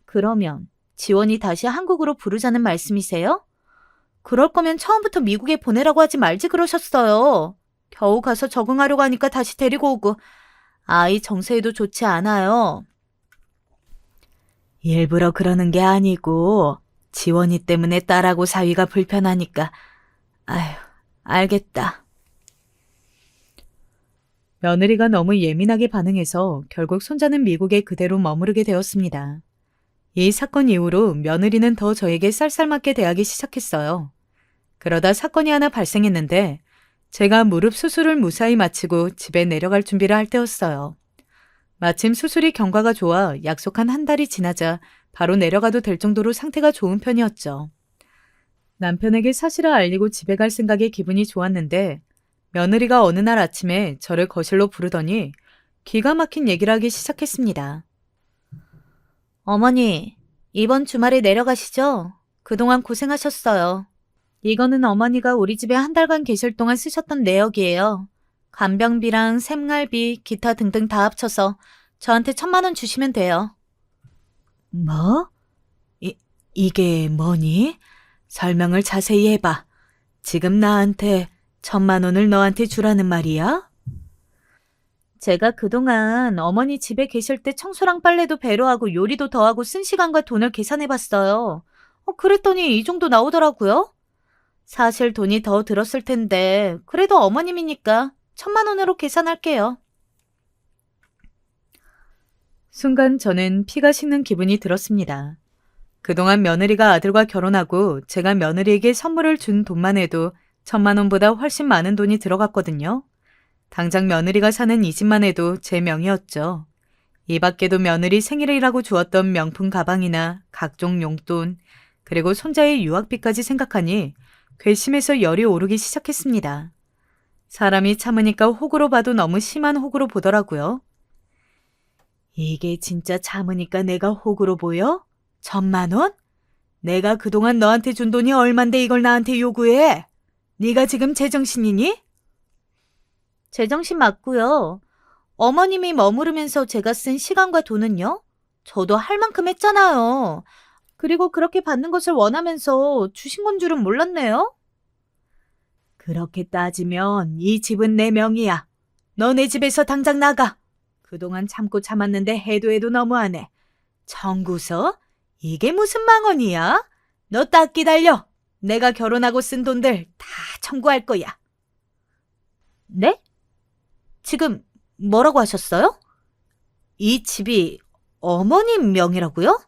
그러면 지원이 다시 한국으로 부르자는 말씀이세요? 그럴 거면 처음부터 미국에 보내라고 하지 말지 그러셨어요. 겨우 가서 적응하려고 하니까 다시 데리고 오고 아이 정서에도 좋지 않아요. 일부러 그러는 게 아니고 지원이 때문에 딸하고 사위가 불편하니까. 아휴, 알겠다. 며느리가 너무 예민하게 반응해서 결국 손자는 미국에 그대로 머무르게 되었습니다. 이 사건 이후로 며느리는 더 저에게 쌀쌀맞게 대하기 시작했어요. 그러다 사건이 하나 발생했는데 제가 무릎 수술을 무사히 마치고 집에 내려갈 준비를 할 때였어요. 마침 수술이 경과가 좋아 약속한 한 달이 지나자 바로 내려가도 될 정도로 상태가 좋은 편이었죠. 남편에게 사실을 알리고 집에 갈 생각에 기분이 좋았는데 며느리가 어느 날 아침에 저를 거실로 부르더니 기가 막힌 얘기를 하기 시작했습니다. 어머니, 이번 주말에 내려가시죠? 그동안 고생하셨어요. 이거는 어머니가 우리 집에 한 달간 계실 동안 쓰셨던 내역이에요. 간병비랑 생활비, 기타 등등 다 합쳐서 저한테 1,000만 원 주시면 돼요. 뭐? 이게 뭐니? 설명을 자세히 해봐. 지금 나한테 1,000만 원을 너한테 주라는 말이야? 제가 그동안 어머니 집에 계실 때 청소랑 빨래도 배로 하고 요리도 더 하고 쓴 시간과 돈을 계산해봤어요. 그랬더니 이 정도 나오더라고요. 사실 돈이 더 들었을 텐데 그래도 어머님이니까 1,000만 원으로 계산할게요. 순간 저는 피가 식는 기분이 들었습니다. 그동안 며느리가 아들과 결혼하고 제가 며느리에게 선물을 준 돈만 해도 1,000만 원보다 훨씬 많은 돈이 들어갔거든요. 당장 며느리가 사는 이 집만 해도 제 명이었죠. 이 밖에도 며느리 생일이라고 주었던 명품 가방이나 각종 용돈, 그리고 손자의 유학비까지 생각하니 괘씸해서 열이 오르기 시작했습니다. 사람이 참으니까 호구로 봐도 너무 심한 호구로 보더라고요. 이게 진짜 참으니까 내가 호구로 보여? 1,000만 원? 내가 그동안 너한테 준 돈이 얼만데 이걸 나한테 요구해? 네가 지금 제정신이니? 제정신 맞고요. 어머님이 머무르면서 제가 쓴 시간과 돈은요? 저도 할 만큼 했잖아요. 그리고 그렇게 받는 것을 원하면서 주신 건 줄은 몰랐네요. 그렇게 따지면 이 집은 내 명이야. 너네 집에서 당장 나가. 그동안 참고 참았는데 해도 해도 너무하네. 청구서? 이게 무슨 망언이야? 너 딱 기다려. 내가 결혼하고 쓴 돈들 다 청구할 거야. 네? 지금 뭐라고 하셨어요? 이 집이 어머님 명의라고요?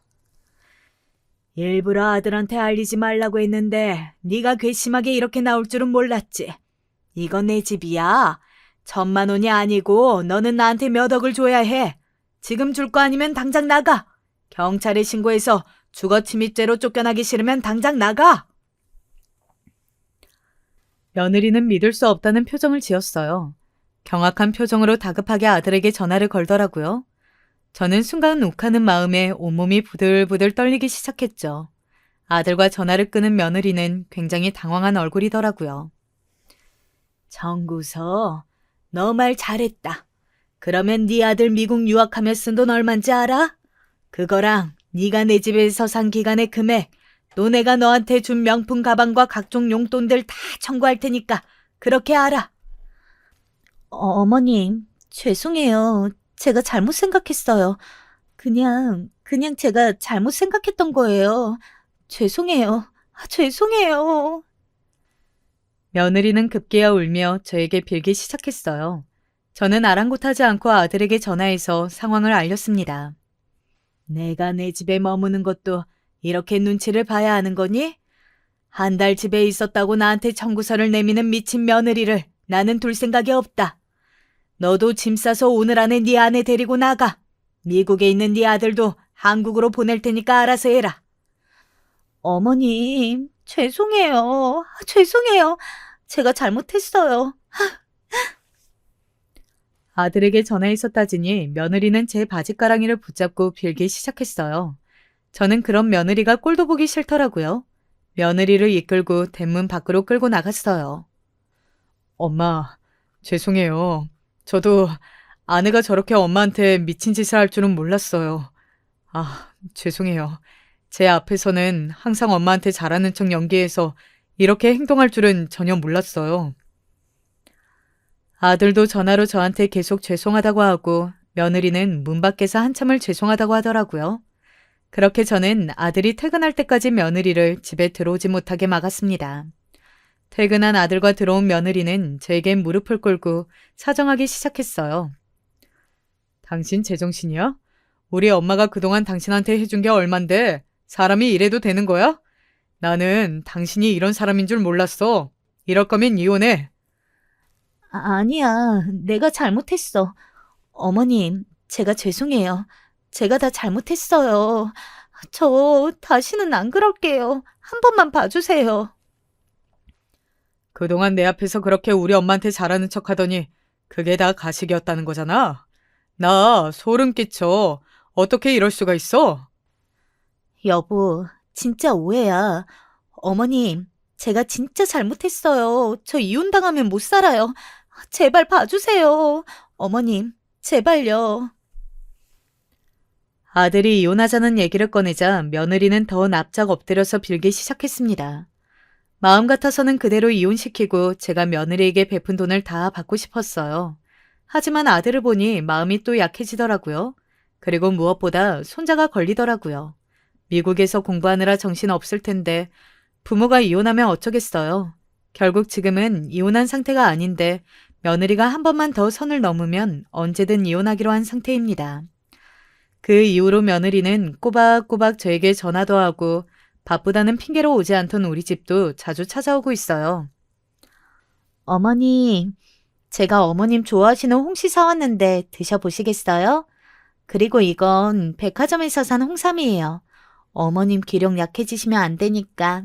일부러 아들한테 알리지 말라고 했는데 네가 괘씸하게 이렇게 나올 줄은 몰랐지. 이건 내 집이야. 1,000만 원이 아니고 너는 나한테 몇 억을 줘야 해. 지금 줄 거 아니면 당장 나가. 경찰에 신고해서 주거침입죄로 쫓겨나기 싫으면 당장 나가. 며느리는 믿을 수 없다는 표정을 지었어요. 경악한 표정으로 다급하게 아들에게 전화를 걸더라고요. 저는 순간 욱하는 마음에 온몸이 부들부들 떨리기 시작했죠. 아들과 전화를 끊은 며느리는 굉장히 당황한 얼굴이더라고요. 정구서, 너 말 잘했다. 그러면 네 아들 미국 유학하며 쓴 돈 얼만지 알아? 그거랑 네가 내 집에서 산 기간의 금액, 또 내가 너한테 준 명품 가방과 각종 용돈들 다 청구할 테니까 그렇게 알아. 어머님, 죄송해요. 제가 잘못 생각했어요. 그냥 제가 잘못 생각했던 거예요. 죄송해요. 죄송해요. 며느리는 급기야 울며 저에게 빌기 시작했어요. 저는 아랑곳하지 않고 아들에게 전화해서 상황을 알렸습니다. 내가 내 집에 머무는 것도 이렇게 눈치를 봐야 하는 거니? 한 달 집에 있었다고 나한테 청구서를 내미는 미친 며느리를 나는 둘 생각이 없다. 너도 짐 싸서 오늘 안에 네 아내 데리고 나가. 미국에 있는 네 아들도 한국으로 보낼 테니까 알아서 해라. 어머님, 죄송해요. 죄송해요. 제가 잘못했어요. 아들에게 전화해서 따지니 며느리는 제 바지가랑이를 붙잡고 빌기 시작했어요. 저는 그런 며느리가 꼴도 보기 싫더라고요. 며느리를 이끌고 대문 밖으로 끌고 나갔어요. 엄마, 죄송해요. 저도 아내가 저렇게 엄마한테 미친 짓을 할 줄은 몰랐어요. 아, 죄송해요. 제 앞에서는 항상 엄마한테 잘하는 척 연기해서 이렇게 행동할 줄은 전혀 몰랐어요. 아들도 전화로 저한테 계속 죄송하다고 하고 며느리는 문 밖에서 한참을 죄송하다고 하더라고요. 그렇게 저는 아들이 퇴근할 때까지 며느리를 집에 들어오지 못하게 막았습니다. 퇴근한 아들과 들어온 며느리는 저에게 무릎을 꿇고 사정하기 시작했어요. 당신 제정신이야? 우리 엄마가 그동안 당신한테 해준 게 얼만데 사람이 이래도 되는 거야? 나는 당신이 이런 사람인 줄 몰랐어. 이럴 거면 이혼해. 아니야, 내가 잘못했어. 어머님, 제가 죄송해요. 제가 다 잘못했어요. 저 다시는 안 그럴게요. 한 번만 봐주세요. 그동안 내 앞에서 그렇게 우리 엄마한테 잘하는 척 하더니 그게 다 가식이었다는 거잖아. 나 소름 끼쳐. 어떻게 이럴 수가 있어? 여보, 진짜 오해야. 어머님, 제가 진짜 잘못했어요. 저 이혼당하면 못 살아요. 제발 봐주세요. 어머님, 제발요. 아들이 이혼하자는 얘기를 꺼내자 며느리는 더 납작 엎드려서 빌기 시작했습니다. 마음 같아서는 그대로 이혼시키고 제가 며느리에게 베푼 돈을 다 받고 싶었어요. 하지만 아들을 보니 마음이 또 약해지더라고요. 그리고 무엇보다 손자가 걸리더라고요. 미국에서 공부하느라 정신 없을 텐데 부모가 이혼하면 어쩌겠어요. 결국 지금은 이혼한 상태가 아닌데 며느리가 한 번만 더 선을 넘으면 언제든 이혼하기로 한 상태입니다. 그 이후로 며느리는 꼬박꼬박 저에게 전화도 하고 바쁘다는 핑계로 오지 않던 우리 집도 자주 찾아오고 있어요. 어머님, 제가 어머님 좋아하시는 홍시 사왔는데 드셔보시겠어요? 그리고 이건 백화점에서 산 홍삼이에요. 어머님 기력 약해지시면 안 되니까.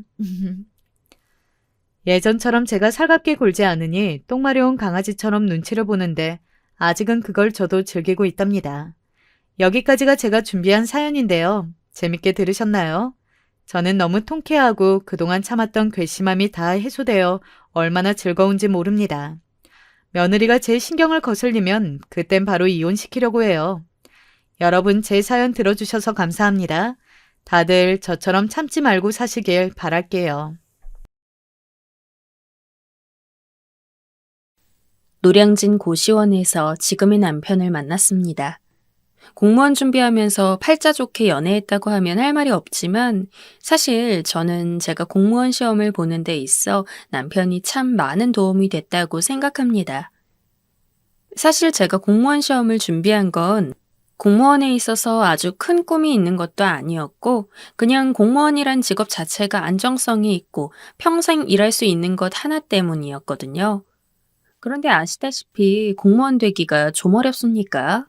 예전처럼 제가 살갑게 굴지 않으니 똥마려운 강아지처럼 눈치를 보는데 아직은 그걸 저도 즐기고 있답니다. 여기까지가 제가 준비한 사연인데요. 재밌게 들으셨나요? 저는 너무 통쾌하고 그동안 참았던 괘씸함이 다 해소되어 얼마나 즐거운지 모릅니다. 며느리가 제 신경을 거슬리면 그땐 바로 이혼시키려고 해요. 여러분 제 사연 들어주셔서 감사합니다. 다들 저처럼 참지 말고 사시길 바랄게요. 노량진 고시원에서 지금의 남편을 만났습니다. 공무원 준비하면서 팔자 좋게 연애했다고 하면 할 말이 없지만 사실 저는 제가 공무원 시험을 보는 데 있어 남편이 참 많은 도움이 됐다고 생각합니다. 사실 제가 공무원 시험을 준비한 건 공무원에 있어서 아주 큰 꿈이 있는 것도 아니었고 그냥 공무원이란 직업 자체가 안정성이 있고 평생 일할 수 있는 것 하나 때문이었거든요. 그런데 아시다시피 공무원 되기가 좀 어렵습니까?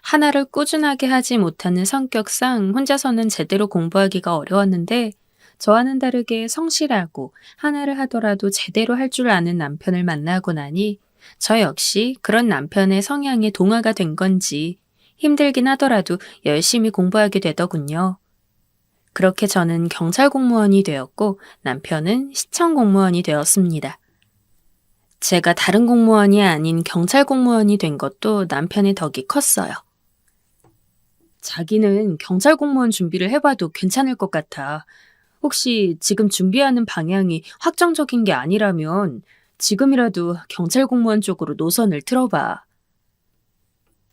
하나를 꾸준하게 하지 못하는 성격상 혼자서는 제대로 공부하기가 어려웠는데 저와는 다르게 성실하고 하나를 하더라도 제대로 할 줄 아는 남편을 만나고 나니 저 역시 그런 남편의 성향에 동화가 된 건지 힘들긴 하더라도 열심히 공부하게 되더군요. 그렇게 저는 경찰 공무원이 되었고 남편은 시청 공무원이 되었습니다. 제가 다른 공무원이 아닌 경찰 공무원이 된 것도 남편의 덕이 컸어요. 자기는 경찰 공무원 준비를 해봐도 괜찮을 것 같아. 혹시 지금 준비하는 방향이 확정적인 게 아니라면 지금이라도 경찰 공무원 쪽으로 노선을 틀어봐.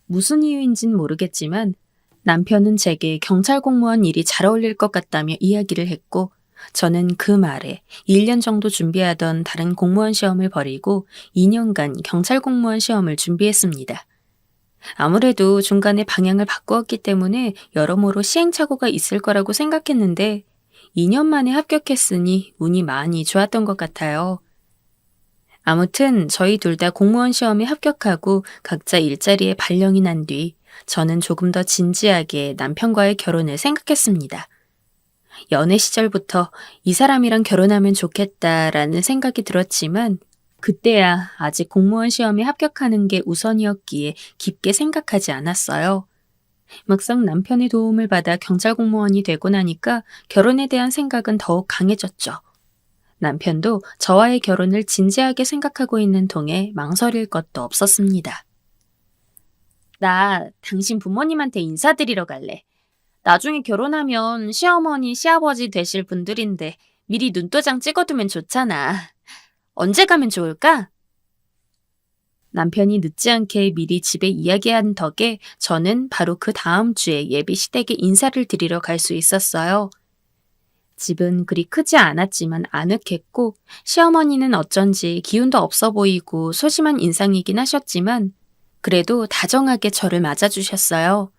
무슨 이유인진 모르겠지만 남편은 제게 경찰 공무원 일이 잘 어울릴 것 같다며 이야기를 했고 저는 그 말에 1년 정도 준비하던 다른 공무원 시험을 버리고 2년간 경찰 공무원 시험을 준비했습니다. 아무래도 중간에 방향을 바꾸었기 때문에 여러모로 시행착오가 있을 거라고 생각했는데 2년 만에 합격했으니 운이 많이 좋았던 것 같아요. 아무튼 저희 둘 다 공무원 시험에 합격하고 각자 일자리에 발령이 난 뒤 저는 조금 더 진지하게 남편과의 결혼을 생각했습니다. 연애 시절부터 이 사람이랑 결혼하면 좋겠다라는 생각이 들었지만 그때야 아직 공무원 시험에 합격하는 게 우선이었기에 깊게 생각하지 않았어요. 막상 남편의 도움을 받아 경찰 공무원이 되고 나니까 결혼에 대한 생각은 더욱 강해졌죠. 남편도 저와의 결혼을 진지하게 생각하고 있는 통에 망설일 것도 없었습니다. 나 당신 부모님한테 인사드리러 갈래. 나중에 결혼하면 시어머니, 시아버지 되실 분들인데 미리 눈도장 찍어두면 좋잖아. 언제 가면 좋을까? 남편이 늦지 않게 미리 집에 이야기한 덕에 저는 바로 그 다음 주에 예비 시댁에 인사를 드리러 갈 수 있었어요. 집은 그리 크지 않았지만 아늑했고 시어머니는 어쩐지 기운도 없어 보이고 소심한 인상이긴 하셨지만 그래도 다정하게 저를 맞아주셨어요.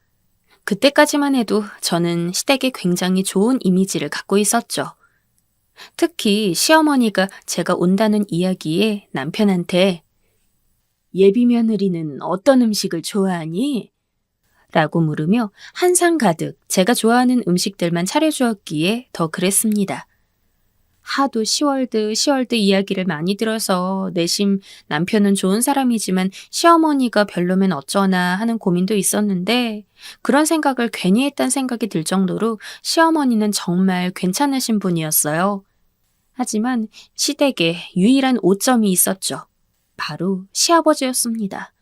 그때까지만 해도 저는 시댁에 굉장히 좋은 이미지를 갖고 있었죠. 특히 시어머니가 제가 온다는 이야기에 남편한테 예비 며느리는 어떤 음식을 좋아하니? 라고 물으며 한상 가득 제가 좋아하는 음식들만 차려주었기에 더 그랬습니다. 하도 시월드 이야기를 많이 들어서 내심 남편은 좋은 사람이지만 시어머니가 별로면 어쩌나 하는 고민도 있었는데 그런 생각을 괜히 했단 생각이 들 정도로 시어머니는 정말 괜찮으신 분이었어요. 하지만 시댁에 유일한 오점이 있었죠. 바로 시아버지였습니다.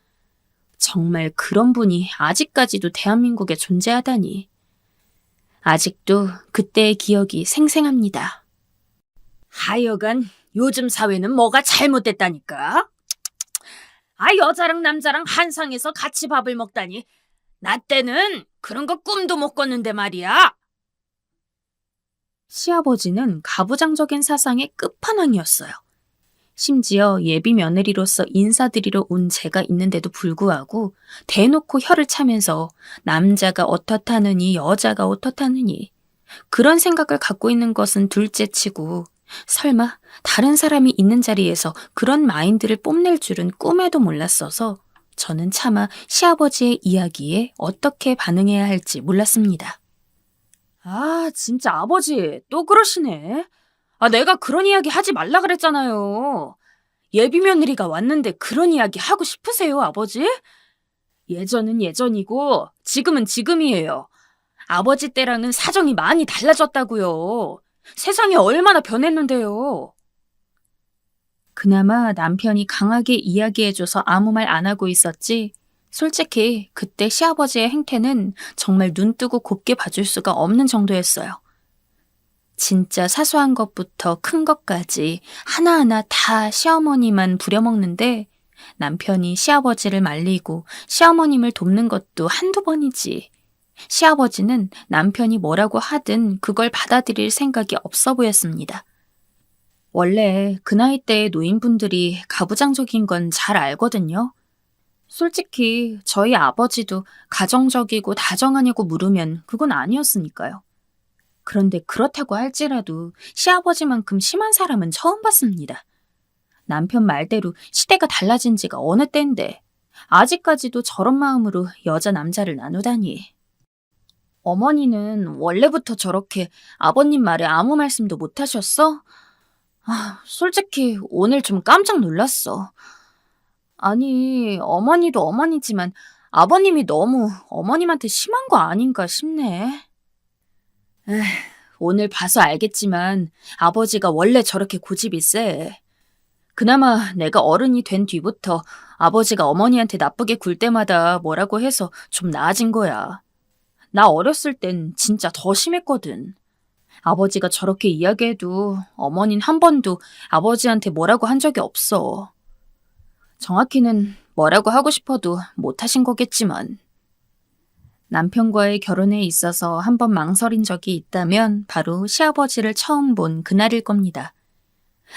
정말 그런 분이 아직까지도 대한민국에 존재하다니. 아직도 그때의 기억이 생생합니다. 하여간 요즘 사회는 뭐가 잘못됐다니까? 여자랑 남자랑 한 상에서 같이 밥을 먹다니. 나 때는 그런 거 꿈도 못 꿨는데 말이야. 시아버지는 가부장적인 사상의 끝판왕이었어요. 심지어 예비 며느리로서 인사드리러 온 제가 있는데도 불구하고 대놓고 혀를 차면서 남자가 어떻다느니 여자가 어떻다느니 그런 생각을 갖고 있는 것은 둘째치고 설마 다른 사람이 있는 자리에서 그런 마인드를 뽐낼 줄은 꿈에도 몰랐어서 저는 차마 시아버지의 이야기에 어떻게 반응해야 할지 몰랐습니다. 진짜 아버지 또 그러시네. 내가 그런 이야기 하지 말라 그랬잖아요. 예비 며느리가 왔는데 그런 이야기 하고 싶으세요, 아버지? 예전은 예전이고 지금은 지금이에요. 아버지 때랑은 사정이 많이 달라졌다고요. 세상이 얼마나 변했는데요. 그나마 남편이 강하게 이야기해줘서 아무 말 안 하고 있었지. 솔직히 그때 시아버지의 행태는 정말 눈 뜨고 곱게 봐줄 수가 없는 정도였어요. 진짜 사소한 것부터 큰 것까지 하나하나 다 시어머니만 부려먹는데 남편이 시아버지를 말리고 시어머님을 돕는 것도 한두 번이지. 시아버지는 남편이 뭐라고 하든 그걸 받아들일 생각이 없어 보였습니다. 원래 그 나이 때의 노인분들이 가부장적인 건 잘 알거든요. 솔직히 저희 아버지도 가정적이고 다정하냐고 물으면 그건 아니었으니까요. 그런데 그렇다고 할지라도 시아버지만큼 심한 사람은 처음 봤습니다. 남편 말대로 시대가 달라진 지가 어느 때인데 아직까지도 저런 마음으로 여자 남자를 나누다니. 어머니는 원래부터 저렇게 아버님 말에 아무 말씀도 못 하셨어? 솔직히 오늘 좀 깜짝 놀랐어. 아니, 어머니도 어머니지만 아버님이 너무 어머님한테 심한 거 아닌가 싶네. 에휴, 오늘 봐서 알겠지만 아버지가 원래 저렇게 고집이 세. 그나마 내가 어른이 된 뒤부터 아버지가 어머니한테 나쁘게 굴 때마다 뭐라고 해서 좀 나아진 거야. 나 어렸을 땐 진짜 더 심했거든. 아버지가 저렇게 이야기해도 어머닌 한 번도 아버지한테 뭐라고 한 적이 없어. 정확히는 뭐라고 하고 싶어도 못하신 거겠지만. 남편과의 결혼에 있어서 한 번 망설인 적이 있다면 바로 시아버지를 처음 본 그날일 겁니다.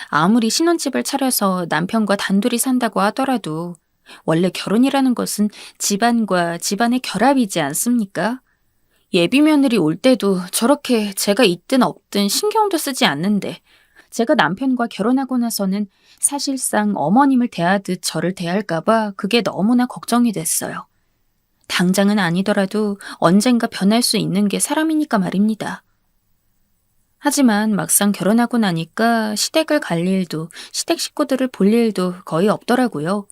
아무리 신혼집을 차려서 남편과 단둘이 산다고 하더라도 원래 결혼이라는 것은 집안과 집안의 결합이지 않습니까? 예비 며느리 올 때도 저렇게 제가 있든 없든 신경도 쓰지 않는데 제가 남편과 결혼하고 나서는 사실상 어머님을 대하듯 저를 대할까봐 그게 너무나 걱정이 됐어요. 당장은 아니더라도 언젠가 변할 수 있는 게 사람이니까 말입니다. 하지만 막상 결혼하고 나니까 시댁을 갈 일도 시댁 식구들을 볼 일도 거의 없더라고요.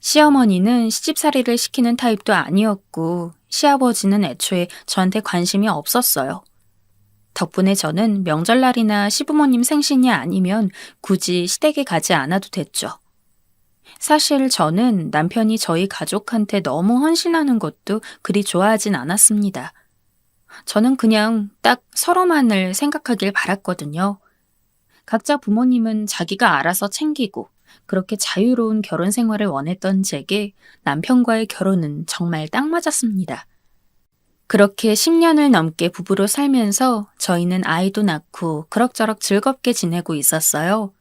시어머니는 시집살이를 시키는 타입도 아니었고 시아버지는 애초에 저한테 관심이 없었어요. 덕분에 저는 명절날이나 시부모님 생신이 아니면 굳이 시댁에 가지 않아도 됐죠. 사실 저는 남편이 저희 가족한테 너무 헌신하는 것도 그리 좋아하진 않았습니다. 저는 그냥 딱 서로만을 생각하길 바랐거든요. 각자 부모님은 자기가 알아서 챙기고 그렇게 자유로운 결혼 생활을 원했던 제게 남편과의 결혼은 정말 딱 맞았습니다. 그렇게 10년을 넘게 부부로 살면서 저희는 아이도 낳고 그럭저럭 즐겁게 지내고 있었어요.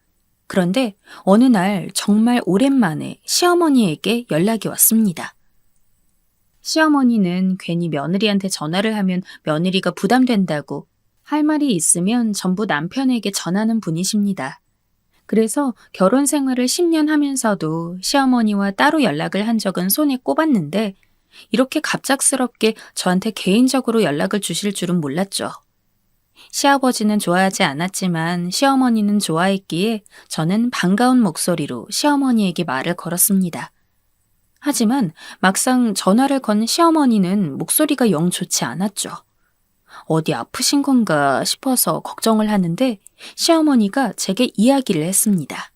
그런데 어느 날 정말 오랜만에 시어머니에게 연락이 왔습니다. 시어머니는 괜히 며느리한테 전화를 하면 며느리가 부담된다고 할 말이 있으면 전부 남편에게 전하는 분이십니다. 그래서 결혼 생활을 10년 하면서도 시어머니와 따로 연락을 한 적은 손에 꼽았는데 이렇게 갑작스럽게 저한테 개인적으로 연락을 주실 줄은 몰랐죠. 시아버지는 좋아하지 않았지만 시어머니는 좋아했기에 저는 반가운 목소리로 시어머니에게 말을 걸었습니다. 하지만 막상 전화를 건 시어머니는 목소리가 영 좋지 않았죠. 어디 아프신 건가 싶어서 걱정을 하는데 시어머니가 제게 이야기를 했습니다.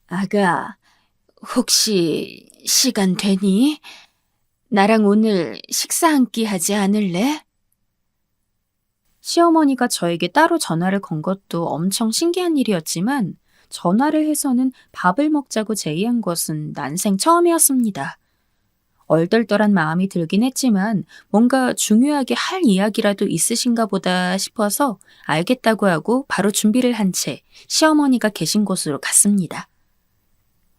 아가, 혹시 시간 되니? 나랑 오늘 식사 한 끼 하지 않을래? 시어머니가 저에게 따로 전화를 건 것도 엄청 신기한 일이었지만 전화를 해서는 밥을 먹자고 제의한 것은 난생 처음이었습니다. 얼떨떨한 마음이 들긴 했지만 뭔가 중요하게 할 이야기라도 있으신가 보다 싶어서 알겠다고 하고 바로 준비를 한 채 시어머니가 계신 곳으로 갔습니다.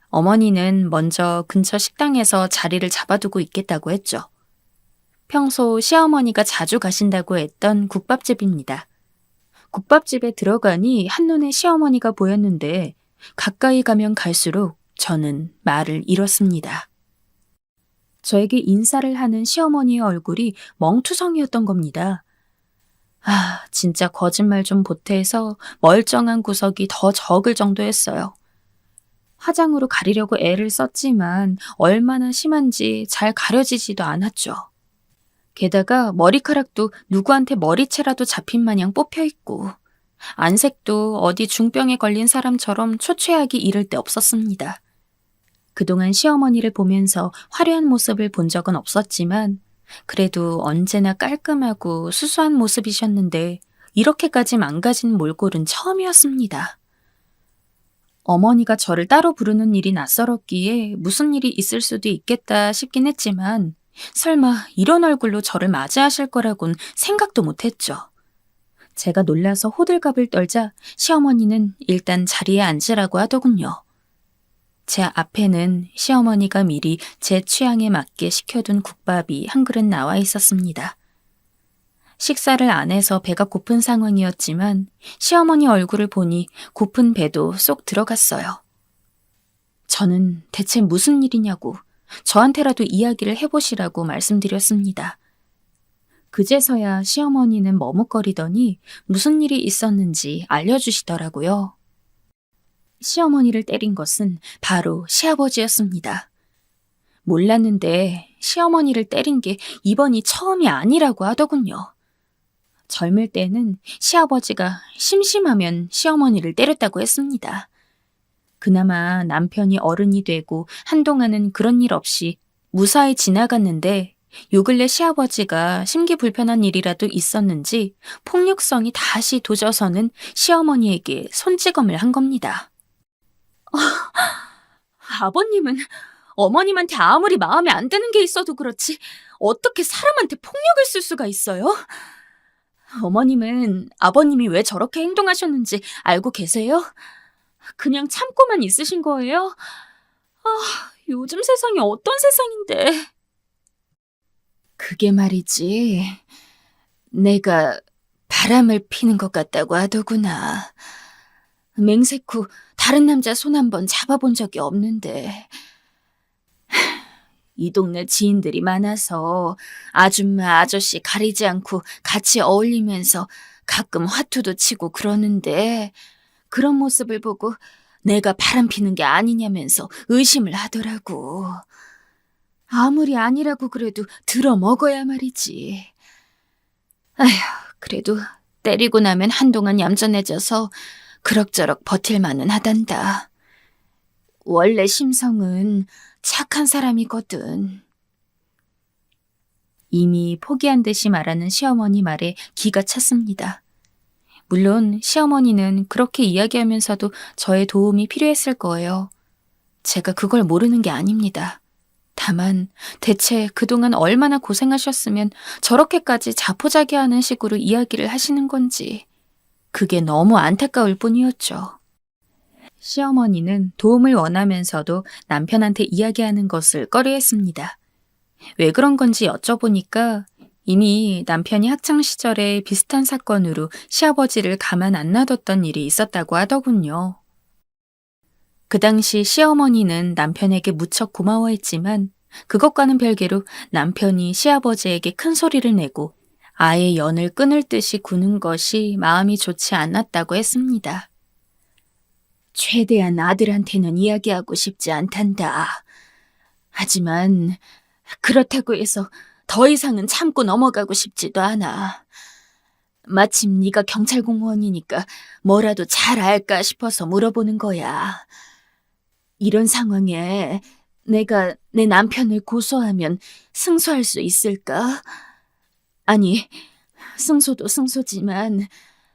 어머니는 먼저 근처 식당에서 자리를 잡아두고 있겠다고 했죠. 평소 시어머니가 자주 가신다고 했던 국밥집입니다. 국밥집에 들어가니 한눈에 시어머니가 보였는데 가까이 가면 갈수록 저는 말을 잃었습니다. 저에게 인사를 하는 시어머니의 얼굴이 멍투성이었던 겁니다. 진짜 거짓말 좀 보태서 멀쩡한 구석이 더 적을 정도였어요. 화장으로 가리려고 애를 썼지만 얼마나 심한지 잘 가려지지도 않았죠. 게다가 머리카락도 누구한테 머리채라도 잡힌 마냥 뽑혀있고 안색도 어디 중병에 걸린 사람처럼 초췌하기 이를 데 없었습니다. 그동안 시어머니를 보면서 화려한 모습을 본 적은 없었지만 그래도 언제나 깔끔하고 수수한 모습이셨는데 이렇게까지 망가진 몰골은 처음이었습니다. 어머니가 저를 따로 부르는 일이 낯설었기에 무슨 일이 있을 수도 있겠다 싶긴 했지만 설마 이런 얼굴로 저를 맞이하실 거라곤 생각도 못했죠. 제가 놀라서 호들갑을 떨자 시어머니는 일단 자리에 앉으라고 하더군요. 제 앞에는 시어머니가 미리 제 취향에 맞게 식혀둔 국밥이 한 그릇 나와 있었습니다. 식사를 안 해서 배가 고픈 상황이었지만 시어머니 얼굴을 보니 고픈 배도 쏙 들어갔어요. 저는 대체 무슨 일이냐고 저한테라도 이야기를 해보시라고 말씀드렸습니다. 그제서야 시어머니는 머뭇거리더니 무슨 일이 있었는지 알려주시더라고요. 시어머니를 때린 것은 바로 시아버지였습니다. 몰랐는데 시어머니를 때린 게 이번이 처음이 아니라고 하더군요. 젊을 때는 시아버지가 심심하면 시어머니를 때렸다고 했습니다. 그나마 남편이 어른이 되고 한동안은 그런 일 없이 무사히 지나갔는데 요 근래 시아버지가 심기불편한 일이라도 있었는지 폭력성이 다시 도져서는 시어머니에게 손찌검을 한 겁니다. 아버님은 어머님한테 아무리 마음에 안 드는 게 있어도 그렇지 어떻게 사람한테 폭력을 쓸 수가 있어요? 어머님은 아버님이 왜 저렇게 행동하셨는지 알고 계세요? 그냥 참고만 있으신 거예요? 요즘 세상이 어떤 세상인데. 그게 말이지. 내가 바람을 피는 것 같다고 하더구나. 맹세코 다른 남자 손 한 번 잡아본 적이 없는데. 이 동네 지인들이 많아서 아줌마, 아저씨 가리지 않고 같이 어울리면서 가끔 화투도 치고 그러는데 그런 모습을 보고 내가 바람 피는 게 아니냐면서 의심을 하더라고. 아무리 아니라고 그래도 들어먹어야 말이지. 아휴, 그래도 때리고 나면 한동안 얌전해져서 그럭저럭 버틸만은 하단다. 원래 심성은 착한 사람이거든. 이미 포기한 듯이 말하는 시어머니 말에 기가 찼습니다. 물론 시어머니는 그렇게 이야기하면서도 저의 도움이 필요했을 거예요. 제가 그걸 모르는 게 아닙니다. 다만 대체 그동안 얼마나 고생하셨으면 저렇게까지 자포자기하는 식으로 이야기를 하시는 건지 그게 너무 안타까울 뿐이었죠. 시어머니는 도움을 원하면서도 남편한테 이야기하는 것을 꺼려했습니다. 왜 그런 건지 여쭤보니까 이미 남편이 학창시절에 비슷한 사건으로 시아버지를 가만 안 놔뒀던 일이 있었다고 하더군요. 그 당시 시어머니는 남편에게 무척 고마워했지만 그것과는 별개로 남편이 시아버지에게 큰 소리를 내고 아예 연을 끊을 듯이 구는 것이 마음이 좋지 않았다고 했습니다. 최대한 아들한테는 이야기하고 싶지 않단다. 하지만 그렇다고 해서 더 이상은 참고 넘어가고 싶지도 않아. 마침 네가 경찰 공무원이니까 뭐라도 잘 알까 싶어서 물어보는 거야. 이런 상황에 내가 내 남편을 고소하면 승소할 수 있을까? 아니, 승소도 승소지만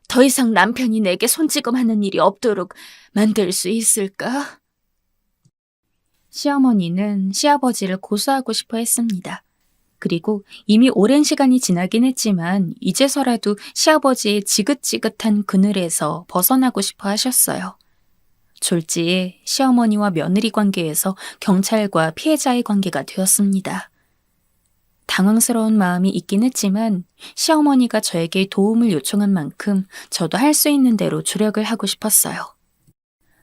더 이상 남편이 내게 손찌검하는 일이 없도록 만들 수 있을까? 시어머니는 시아버지를 고소하고 싶어 했습니다. 그리고 이미 오랜 시간이 지나긴 했지만 이제서라도 시아버지의 지긋지긋한 그늘에서 벗어나고 싶어 하셨어요. 졸지에 시어머니와 며느리 관계에서 경찰과 피해자의 관계가 되었습니다. 당황스러운 마음이 있긴 했지만 시어머니가 저에게 도움을 요청한 만큼 저도 할 수 있는 대로 주력을 하고 싶었어요.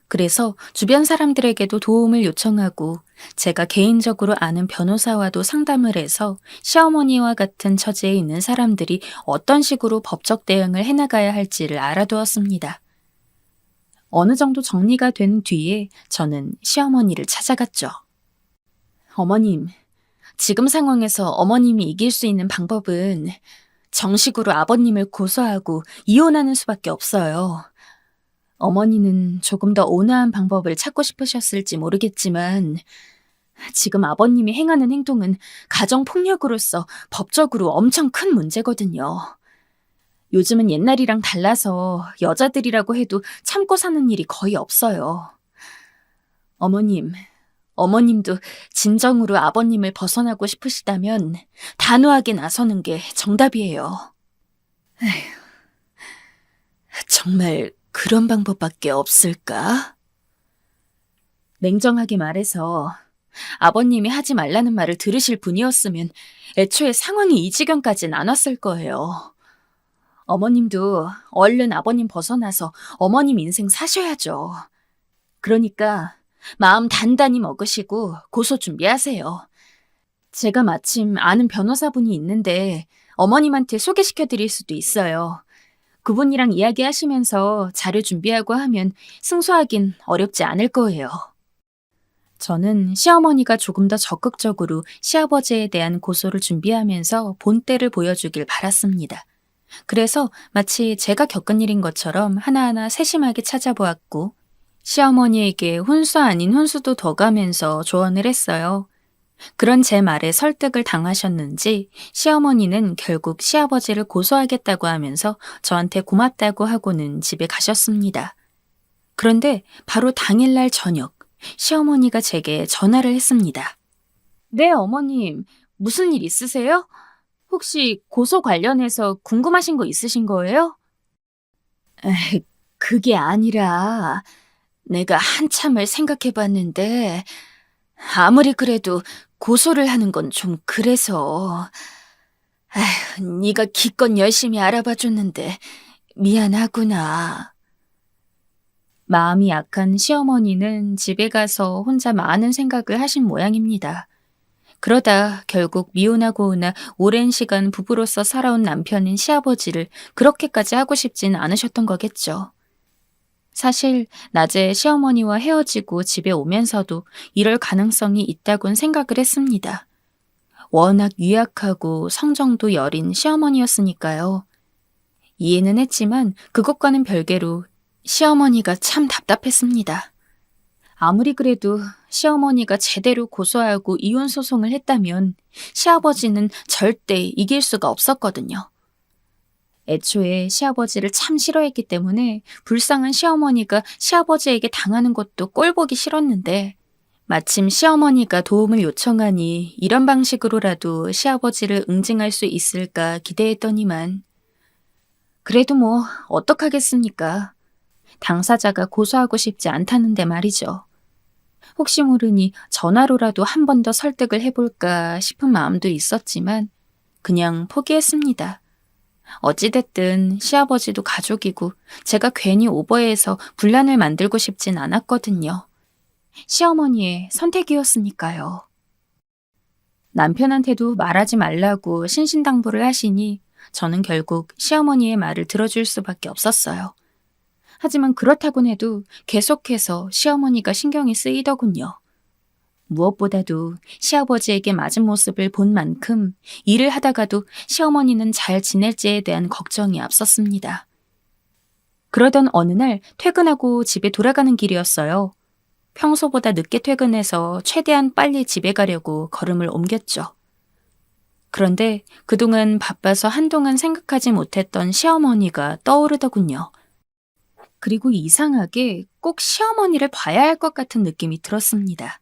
그래서 주변 사람들에게도 도움을 요청하고 제가 개인적으로 아는 변호사와도 상담을 해서 시어머니와 같은 처지에 있는 사람들이 어떤 식으로 법적 대응을 해나가야 할지를 알아두었습니다. 어느 정도 정리가 된 뒤에 저는 시어머니를 찾아갔죠. 어머님, 지금 상황에서 어머님이 이길 수 있는 방법은 정식으로 아버님을 고소하고 이혼하는 수밖에 없어요. 어머니는 조금 더 온화한 방법을 찾고 싶으셨을지 모르겠지만 지금 아버님이 행하는 행동은 가정폭력으로서 법적으로 엄청 큰 문제거든요. 요즘은 옛날이랑 달라서 여자들이라고 해도 참고 사는 일이 거의 없어요. 어머님도 진정으로 아버님을 벗어나고 싶으시다면 단호하게 나서는 게 정답이에요. 에휴, 정말 그런 방법밖에 없을까? 냉정하게 말해서 아버님이 하지 말라는 말을 들으실 분이었으면 애초에 상황이 이 지경까지는 안 왔을 거예요. 어머님도 얼른 아버님 벗어나서 어머님 인생 사셔야죠. 그러니까 마음 단단히 먹으시고 고소 준비하세요. 제가 마침 아는 변호사분이 있는데 어머님한테 소개시켜드릴 수도 있어요. 그분이랑 이야기하시면서 자료 준비하고 하면 승소하긴 어렵지 않을 거예요. 저는 시어머니가 조금 더 적극적으로 시아버지에 대한 고소를 준비하면서 본때를 보여주길 바랐습니다. 그래서 마치 제가 겪은 일인 것처럼 하나하나 세심하게 찾아보았고 시어머니에게 혼수 아닌 혼수도 더 가면서 조언을 했어요. 그런 제 말에 설득을 당하셨는지 시어머니는 결국 시아버지를 고소하겠다고 하면서 저한테 고맙다고 하고는 집에 가셨습니다. 그런데 바로 당일날 저녁 시어머니가 제게 전화를 했습니다. 네, 어머님. 무슨 일 있으세요? 혹시 고소 관련해서 궁금하신 거 있으신 거예요? 그게 아니라 내가 한참을 생각해 봤는데 아무리 그래도 고소를 하는 건 좀 그래서. 네가 기껏 열심히 알아봐 줬는데 미안하구나. 마음이 약한 시어머니는 집에 가서 혼자 많은 생각을 하신 모양입니다. 그러다 결국 미혼하고나 오랜 시간 부부로서 살아온 남편인 시아버지를 그렇게까지 하고 싶진 않으셨던 거겠죠. 사실 낮에 시어머니와 헤어지고 집에 오면서도 이럴 가능성이 있다곤 생각을 했습니다. 워낙 유약하고 성정도 여린 시어머니였으니까요. 이해는 했지만 그것과는 별개로 시어머니가 참 답답했습니다. 아무리 그래도 시어머니가 제대로 고소하고 이혼 소송을 했다면 시아버지는 절대 이길 수가 없었거든요. 애초에 시아버지를 참 싫어했기 때문에 불쌍한 시어머니가 시아버지에게 당하는 것도 꼴보기 싫었는데 마침 시어머니가 도움을 요청하니 이런 방식으로라도 시아버지를 응징할 수 있을까 기대했더니만 그래도 뭐 어떡하겠습니까? 당사자가 고소하고 싶지 않다는데 말이죠. 혹시 모르니 전화로라도 한 번 더 설득을 해볼까 싶은 마음도 있었지만 그냥 포기했습니다. 어찌됐든 시아버지도 가족이고 제가 괜히 오버해서 분란을 만들고 싶진 않았거든요. 시어머니의 선택이었으니까요. 남편한테도 말하지 말라고 신신당부를 하시니 저는 결국 시어머니의 말을 들어줄 수밖에 없었어요. 하지만 그렇다곤 해도 계속해서 시어머니가 신경이 쓰이더군요. 무엇보다도 시아버지에게 맞은 모습을 본 만큼 일을 하다가도 시어머니는 잘 지낼지에 대한 걱정이 앞섰습니다. 그러던 어느 날 퇴근하고 집에 돌아가는 길이었어요. 평소보다 늦게 퇴근해서 최대한 빨리 집에 가려고 걸음을 옮겼죠. 그런데 그동안 바빠서 한동안 생각하지 못했던 시어머니가 떠오르더군요. 그리고 이상하게 꼭 시어머니를 봐야 할 것 같은 느낌이 들었습니다.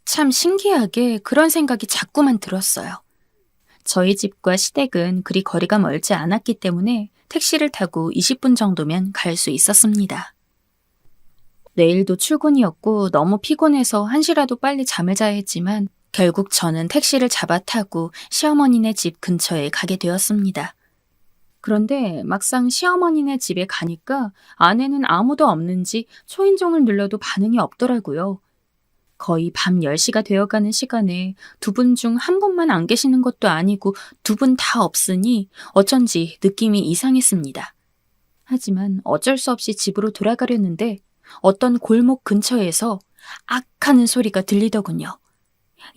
참 신기하게 그런 생각이 자꾸만 들었어요. 저희 집과 시댁은 그리 거리가 멀지 않았기 때문에 택시를 타고 20분 정도면 갈 수 있었습니다. 내일도 출근이었고 너무 피곤해서 한시라도 빨리 잠을 자야 했지만 결국 저는 택시를 잡아 타고 시어머니네 집 근처에 가게 되었습니다. 그런데 막상 시어머니네 집에 가니까 안에는 아무도 없는지 초인종을 눌러도 반응이 없더라고요. 거의 밤 10시가 되어가는 시간에 두 분 중 한 분만 안 계시는 것도 아니고 두 분 다 없으니 어쩐지 느낌이 이상했습니다. 하지만 어쩔 수 없이 집으로 돌아가려는데 어떤 골목 근처에서 악 하는 소리가 들리더군요.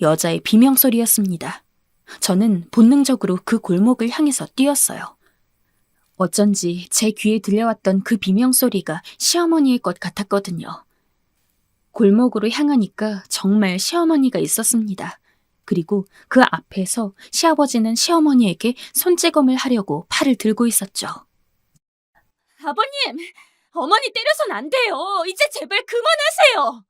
여자의 비명소리였습니다. 저는 본능적으로 그 골목을 향해서 뛰었어요. 어쩐지 제 귀에 들려왔던 그 비명소리가 시어머니의 것 같았거든요. 골목으로 향하니까 정말 시어머니가 있었습니다. 그리고 그 앞에서 시아버지는 시어머니에게 손찌검을 하려고 팔을 들고 있었죠. 아버님! 어머니 때려선 안 돼요! 이제 제발 그만하세요!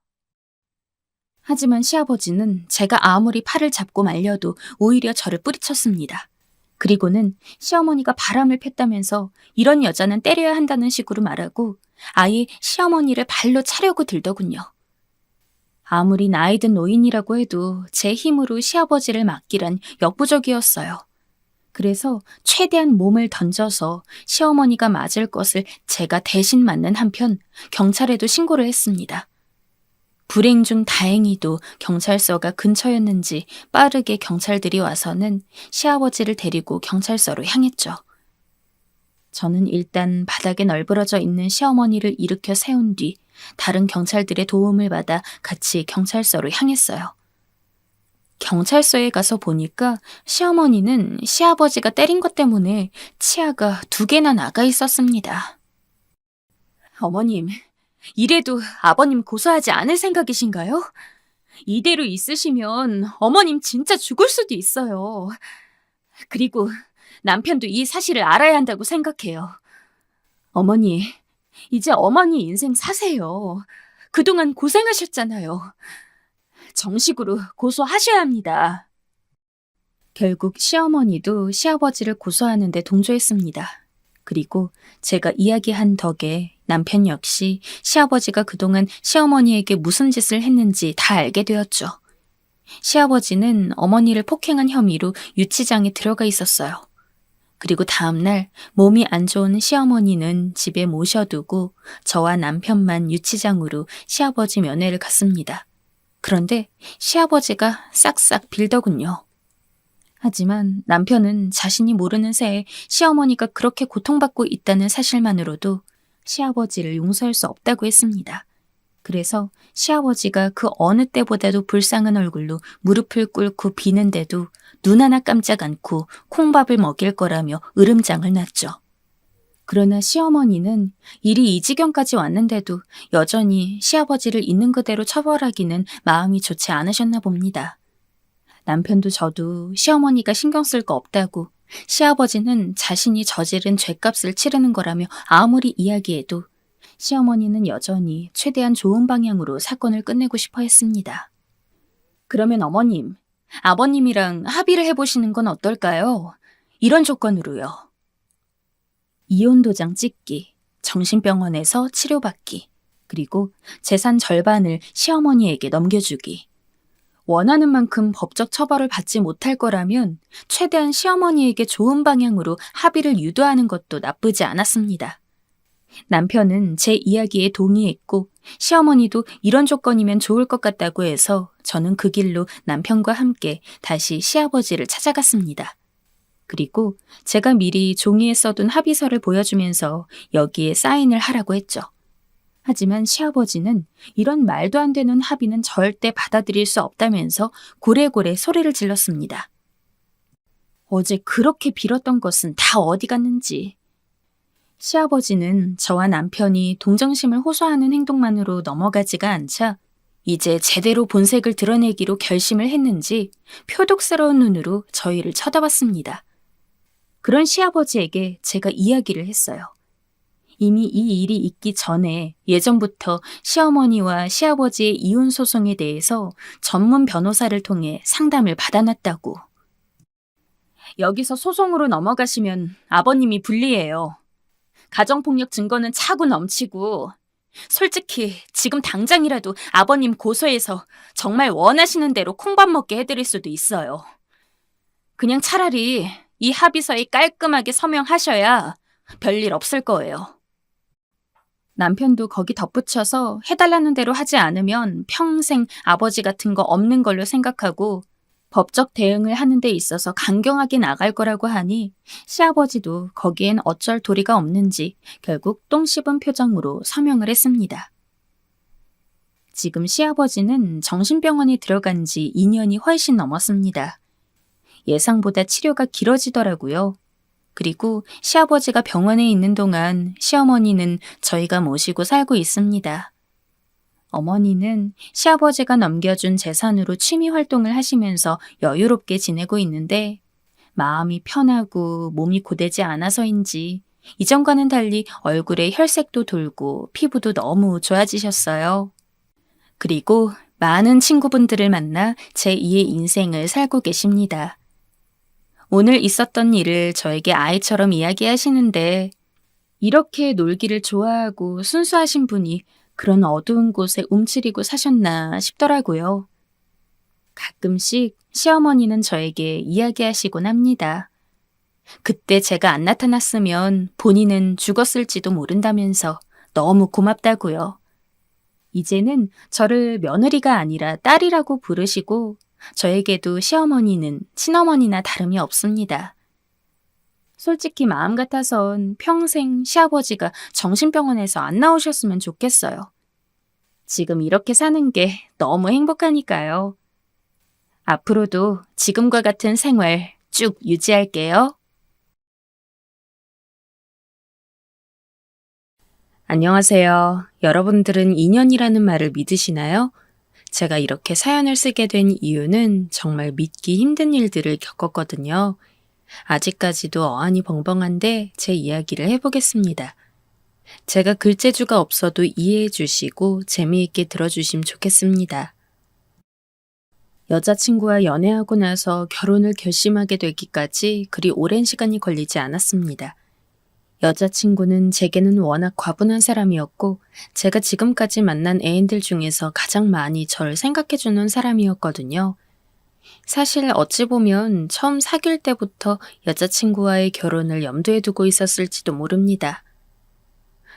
하지만 시아버지는 제가 아무리 팔을 잡고 말려도 오히려 저를 뿌리쳤습니다. 그리고는 시어머니가 바람을 폈다면서 이런 여자는 때려야 한다는 식으로 말하고 아예 시어머니를 발로 차려고 들더군요. 아무리 나이 든 노인이라고 해도 제 힘으로 시아버지를 막기란 역부족이었어요. 그래서 최대한 몸을 던져서 시어머니가 맞을 것을 제가 대신 맞는 한편 경찰에도 신고를 했습니다. 불행 중 다행히도 경찰서가 근처였는지 빠르게 경찰들이 와서는 시아버지를 데리고 경찰서로 향했죠. 저는 일단 바닥에 널브러져 있는 시어머니를 일으켜 세운 뒤 다른 경찰들의 도움을 받아 같이 경찰서로 향했어요. 경찰서에 가서 보니까 시어머니는 시아버지가 때린 것 때문에 치아가 2개나 나가 있었습니다. 어머님, 이래도 아버님 고소하지 않을 생각이신가요? 이대로 있으시면 어머님 진짜 죽을 수도 있어요. 그리고 남편도 이 사실을 알아야 한다고 생각해요. 어머니, 이제 어머니 인생 사세요. 그동안 고생하셨잖아요. 정식으로 고소하셔야 합니다. 결국 시어머니도 시아버지를 고소하는 데 동조했습니다. 그리고 제가 이야기한 덕에 남편 역시 시아버지가 그동안 시어머니에게 무슨 짓을 했는지 다 알게 되었죠. 시아버지는 어머니를 폭행한 혐의로 유치장에 들어가 있었어요. 그리고 다음날 몸이 안 좋은 시어머니는 집에 모셔두고 저와 남편만 유치장으로 시아버지 면회를 갔습니다. 그런데 시아버지가 싹싹 빌더군요. 하지만 남편은 자신이 모르는 새에 시어머니가 그렇게 고통받고 있다는 사실만으로도 시아버지를 용서할 수 없다고 했습니다. 그래서 시아버지가 그 어느 때보다도 불쌍한 얼굴로 무릎을 꿇고 비는데도 눈 하나 깜짝 않고 콩밥을 먹일 거라며 으름장을 놨죠. 그러나 시어머니는 일이 이 지경까지 왔는데도 여전히 시아버지를 있는 그대로 처벌하기는 마음이 좋지 않으셨나 봅니다. 남편도 저도 시어머니가 신경 쓸 거 없다고 시아버지는 자신이 저지른 죗값을 치르는 거라며 아무리 이야기해도 시어머니는 여전히 최대한 좋은 방향으로 사건을 끝내고 싶어 했습니다. 그러면 어머님, 아버님이랑 합의를 해보시는 건 어떨까요? 이런 조건으로요. 이혼 도장 찍기, 정신병원에서 치료받기, 그리고 재산 절반을 시어머니에게 넘겨주기. 원하는 만큼 법적 처벌을 받지 못할 거라면 최대한 시어머니에게 좋은 방향으로 합의를 유도하는 것도 나쁘지 않았습니다. 남편은 제 이야기에 동의했고 시어머니도 이런 조건이면 좋을 것 같다고 해서 저는 그 길로 남편과 함께 다시 시아버지를 찾아갔습니다. 그리고 제가 미리 종이에 써둔 합의서를 보여주면서 여기에 사인을 하라고 했죠. 하지만 시아버지는 이런 말도 안 되는 합의는 절대 받아들일 수 없다면서 고래고래 소리를 질렀습니다. 어제 그렇게 빌었던 것은 다 어디 갔는지. 시아버지는 저와 남편이 동정심을 호소하는 행동만으로 넘어가지가 않자 이제 제대로 본색을 드러내기로 결심을 했는지 표독스러운 눈으로 저희를 쳐다봤습니다. 그런 시아버지에게 제가 이야기를 했어요. 이미 이 일이 있기 전에 예전부터 시어머니와 시아버지의 이혼 소송에 대해서 전문 변호사를 통해 상담을 받아놨다고. 여기서 소송으로 넘어가시면 아버님이 불리해요. 가정폭력 증거는 차고 넘치고 솔직히 지금 당장이라도 아버님 고소해서 정말 원하시는 대로 콩밥 먹게 해드릴 수도 있어요. 그냥 차라리 이 합의서에 깔끔하게 서명하셔야 별일 없을 거예요. 남편도 거기 덧붙여서 해달라는 대로 하지 않으면 평생 아버지 같은 거 없는 걸로 생각하고 법적 대응을 하는 데 있어서 강경하게 나갈 거라고 하니 시아버지도 거기엔 어쩔 도리가 없는지 결국 똥 씹은 표정으로 서명을 했습니다. 지금 시아버지는 정신병원에 들어간 지 2년이 훨씬 넘었습니다. 예상보다 치료가 길어지더라고요. 그리고 시아버지가 병원에 있는 동안 시어머니는 저희가 모시고 살고 있습니다. 어머니는 시아버지가 넘겨준 재산으로 취미 활동을 하시면서 여유롭게 지내고 있는데 마음이 편하고 몸이 고되지 않아서인지 이전과는 달리 얼굴에 혈색도 돌고 피부도 너무 좋아지셨어요. 그리고 많은 친구분들을 만나 제2의 인생을 살고 계십니다. 오늘 있었던 일을 저에게 아이처럼 이야기하시는데 이렇게 놀기를 좋아하고 순수하신 분이 그런 어두운 곳에 움츠리고 사셨나 싶더라고요. 가끔씩 시어머니는 저에게 이야기하시곤 합니다. 그때 제가 안 나타났으면 본인은 죽었을지도 모른다면서 너무 고맙다고요. 이제는 저를 며느리가 아니라 딸이라고 부르시고 저에게도 시어머니는 친어머니나 다름이 없습니다. 솔직히 마음 같아선 평생 시아버지가 정신병원에서 안 나오셨으면 좋겠어요. 지금 이렇게 사는 게 너무 행복하니까요. 앞으로도 지금과 같은 생활 쭉 유지할게요. 안녕하세요. 여러분들은 인연이라는 말을 믿으시나요? 제가 이렇게 사연을 쓰게 된 이유는 정말 믿기 힘든 일들을 겪었거든요. 아직까지도 어안이 벙벙한데 제 이야기를 해보겠습니다. 제가 글재주가 없어도 이해해 주시고 재미있게 들어주시면 좋겠습니다. 여자친구와 연애하고 나서 결혼을 결심하게 되기까지 그리 오랜 시간이 걸리지 않았습니다. 여자친구는 제게는 워낙 과분한 사람이었고 제가 지금까지 만난 애인들 중에서 가장 많이 절 생각해주는 사람이었거든요. 사실 어찌 보면 처음 사귈 때부터 여자친구와의 결혼을 염두에 두고 있었을지도 모릅니다.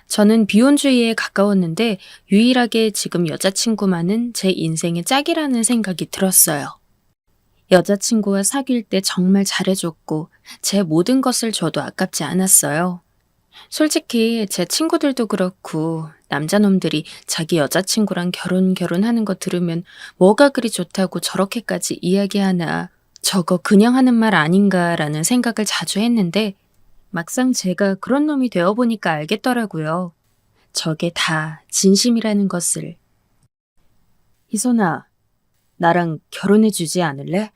저는 비혼주의에 가까웠는데 유일하게 지금 여자친구만은 제 인생의 짝이라는 생각이 들었어요. 여자친구와 사귈 때 정말 잘해줬고 제 모든 것을 줘도 아깝지 않았어요. 솔직히 제 친구들도 그렇고 남자놈들이 자기 여자친구랑 결혼하는 거 들으면 뭐가 그리 좋다고 저렇게까지 이야기하나 저거 그냥 하는 말 아닌가라는 생각을 자주 했는데 막상 제가 그런 놈이 되어보니까 알겠더라고요. 저게 다 진심이라는 것을. 희선아, 나랑 결혼해주지 않을래?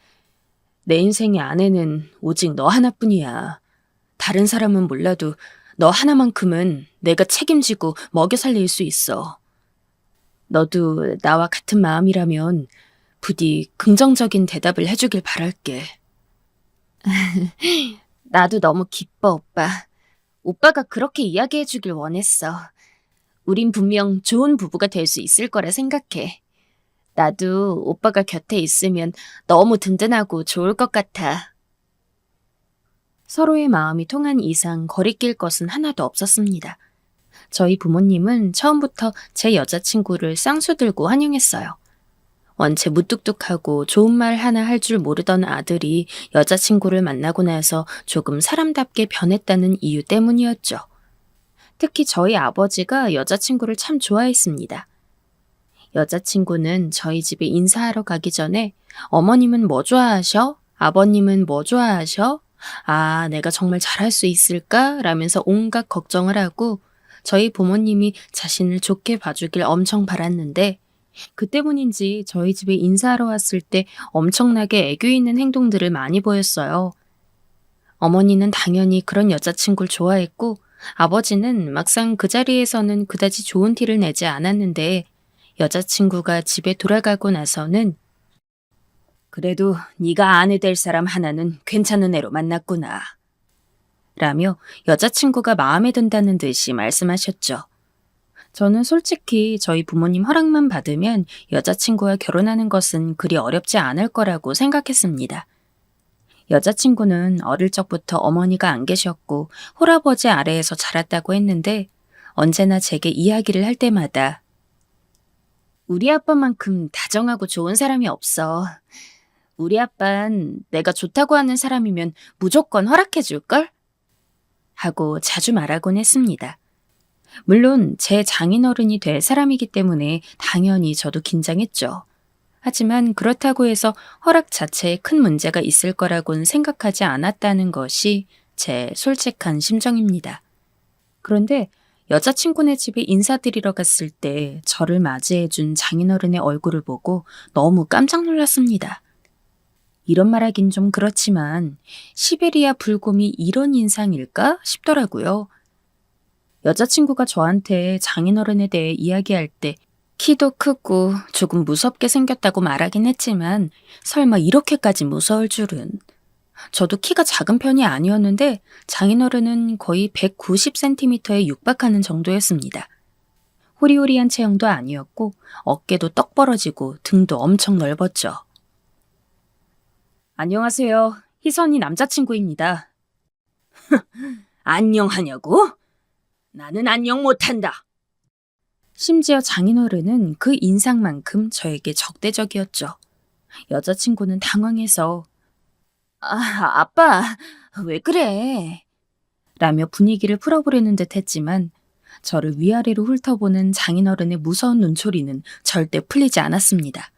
내 인생의 아내는 오직 너 하나뿐이야. 다른 사람은 몰라도 너 하나만큼은 내가 책임지고 먹여 살릴 수 있어. 너도 나와 같은 마음이라면 부디 긍정적인 대답을 해주길 바랄게. 나도 너무 기뻐, 오빠. 오빠가 그렇게 이야기해주길 원했어. 우린 분명 좋은 부부가 될 수 있을 거라 생각해. 나도 오빠가 곁에 있으면 너무 든든하고 좋을 것 같아. 서로의 마음이 통한 이상 거리낄 것은 하나도 없었습니다. 저희 부모님은 처음부터 제 여자친구를 쌍수 들고 환영했어요. 원체 무뚝뚝하고 좋은 말 하나 할 줄 모르던 아들이 여자친구를 만나고 나서 조금 사람답게 변했다는 이유 때문이었죠. 특히 저희 아버지가 여자친구를 참 좋아했습니다. 여자친구는 저희 집에 인사하러 가기 전에 어머님은 뭐 좋아하셔? 아버님은 뭐 좋아하셔? 아, 내가 정말 잘할 수 있을까? 라면서 온갖 걱정을 하고 저희 부모님이 자신을 좋게 봐주길 엄청 바랐는데 그 때문인지 저희 집에 인사하러 왔을 때 엄청나게 애교 있는 행동들을 많이 보였어요. 어머니는 당연히 그런 여자친구를 좋아했고 아버지는 막상 그 자리에서는 그다지 좋은 티를 내지 않았는데 여자친구가 집에 돌아가고 나서는 그래도 네가 아내 될 사람 하나는 괜찮은 애로 만났구나. 라며 여자친구가 마음에 든다는 듯이 말씀하셨죠. 저는 솔직히 저희 부모님 허락만 받으면 여자친구와 결혼하는 것은 그리 어렵지 않을 거라고 생각했습니다. 여자친구는 어릴 적부터 어머니가 안 계셨고 홀아버지 아래에서 자랐다고 했는데 언제나 제게 이야기를 할 때마다 우리 아빠만큼 다정하고 좋은 사람이 없어. 우리 아빤 내가 좋다고 하는 사람이면 무조건 허락해 줄걸? 하고 자주 말하곤 했습니다. 물론 제 장인어른이 될 사람이기 때문에 당연히 저도 긴장했죠. 하지만 그렇다고 해서 허락 자체에 큰 문제가 있을 거라고는 생각하지 않았다는 것이 제 솔직한 심정입니다. 그런데 여자친구네 집에 인사드리러 갔을 때 저를 맞이해준 장인어른의 얼굴을 보고 너무 깜짝 놀랐습니다. 이런 말하긴 좀 그렇지만 시베리아 불곰이 이런 인상일까 싶더라고요. 여자친구가 저한테 장인어른에 대해 이야기할 때 키도 크고 조금 무섭게 생겼다고 말하긴 했지만 설마 이렇게까지 무서울 줄은. 저도 키가 작은 편이 아니었는데 장인어른은 거의 190cm에 육박하는 정도였습니다. 호리호리한 체형도 아니었고 어깨도 떡 벌어지고 등도 엄청 넓었죠. 안녕하세요. 희선이 남자친구입니다. 안녕하냐고? 나는 안녕 못한다. 심지어 장인어른은 그 인상만큼 저에게 적대적이었죠. 여자친구는 당황해서 아빠, 왜 그래? 라며 분위기를 풀어보려는 듯 했지만 저를 위아래로 훑어보는 장인어른의 무서운 눈초리는 절대 풀리지 않았습니다.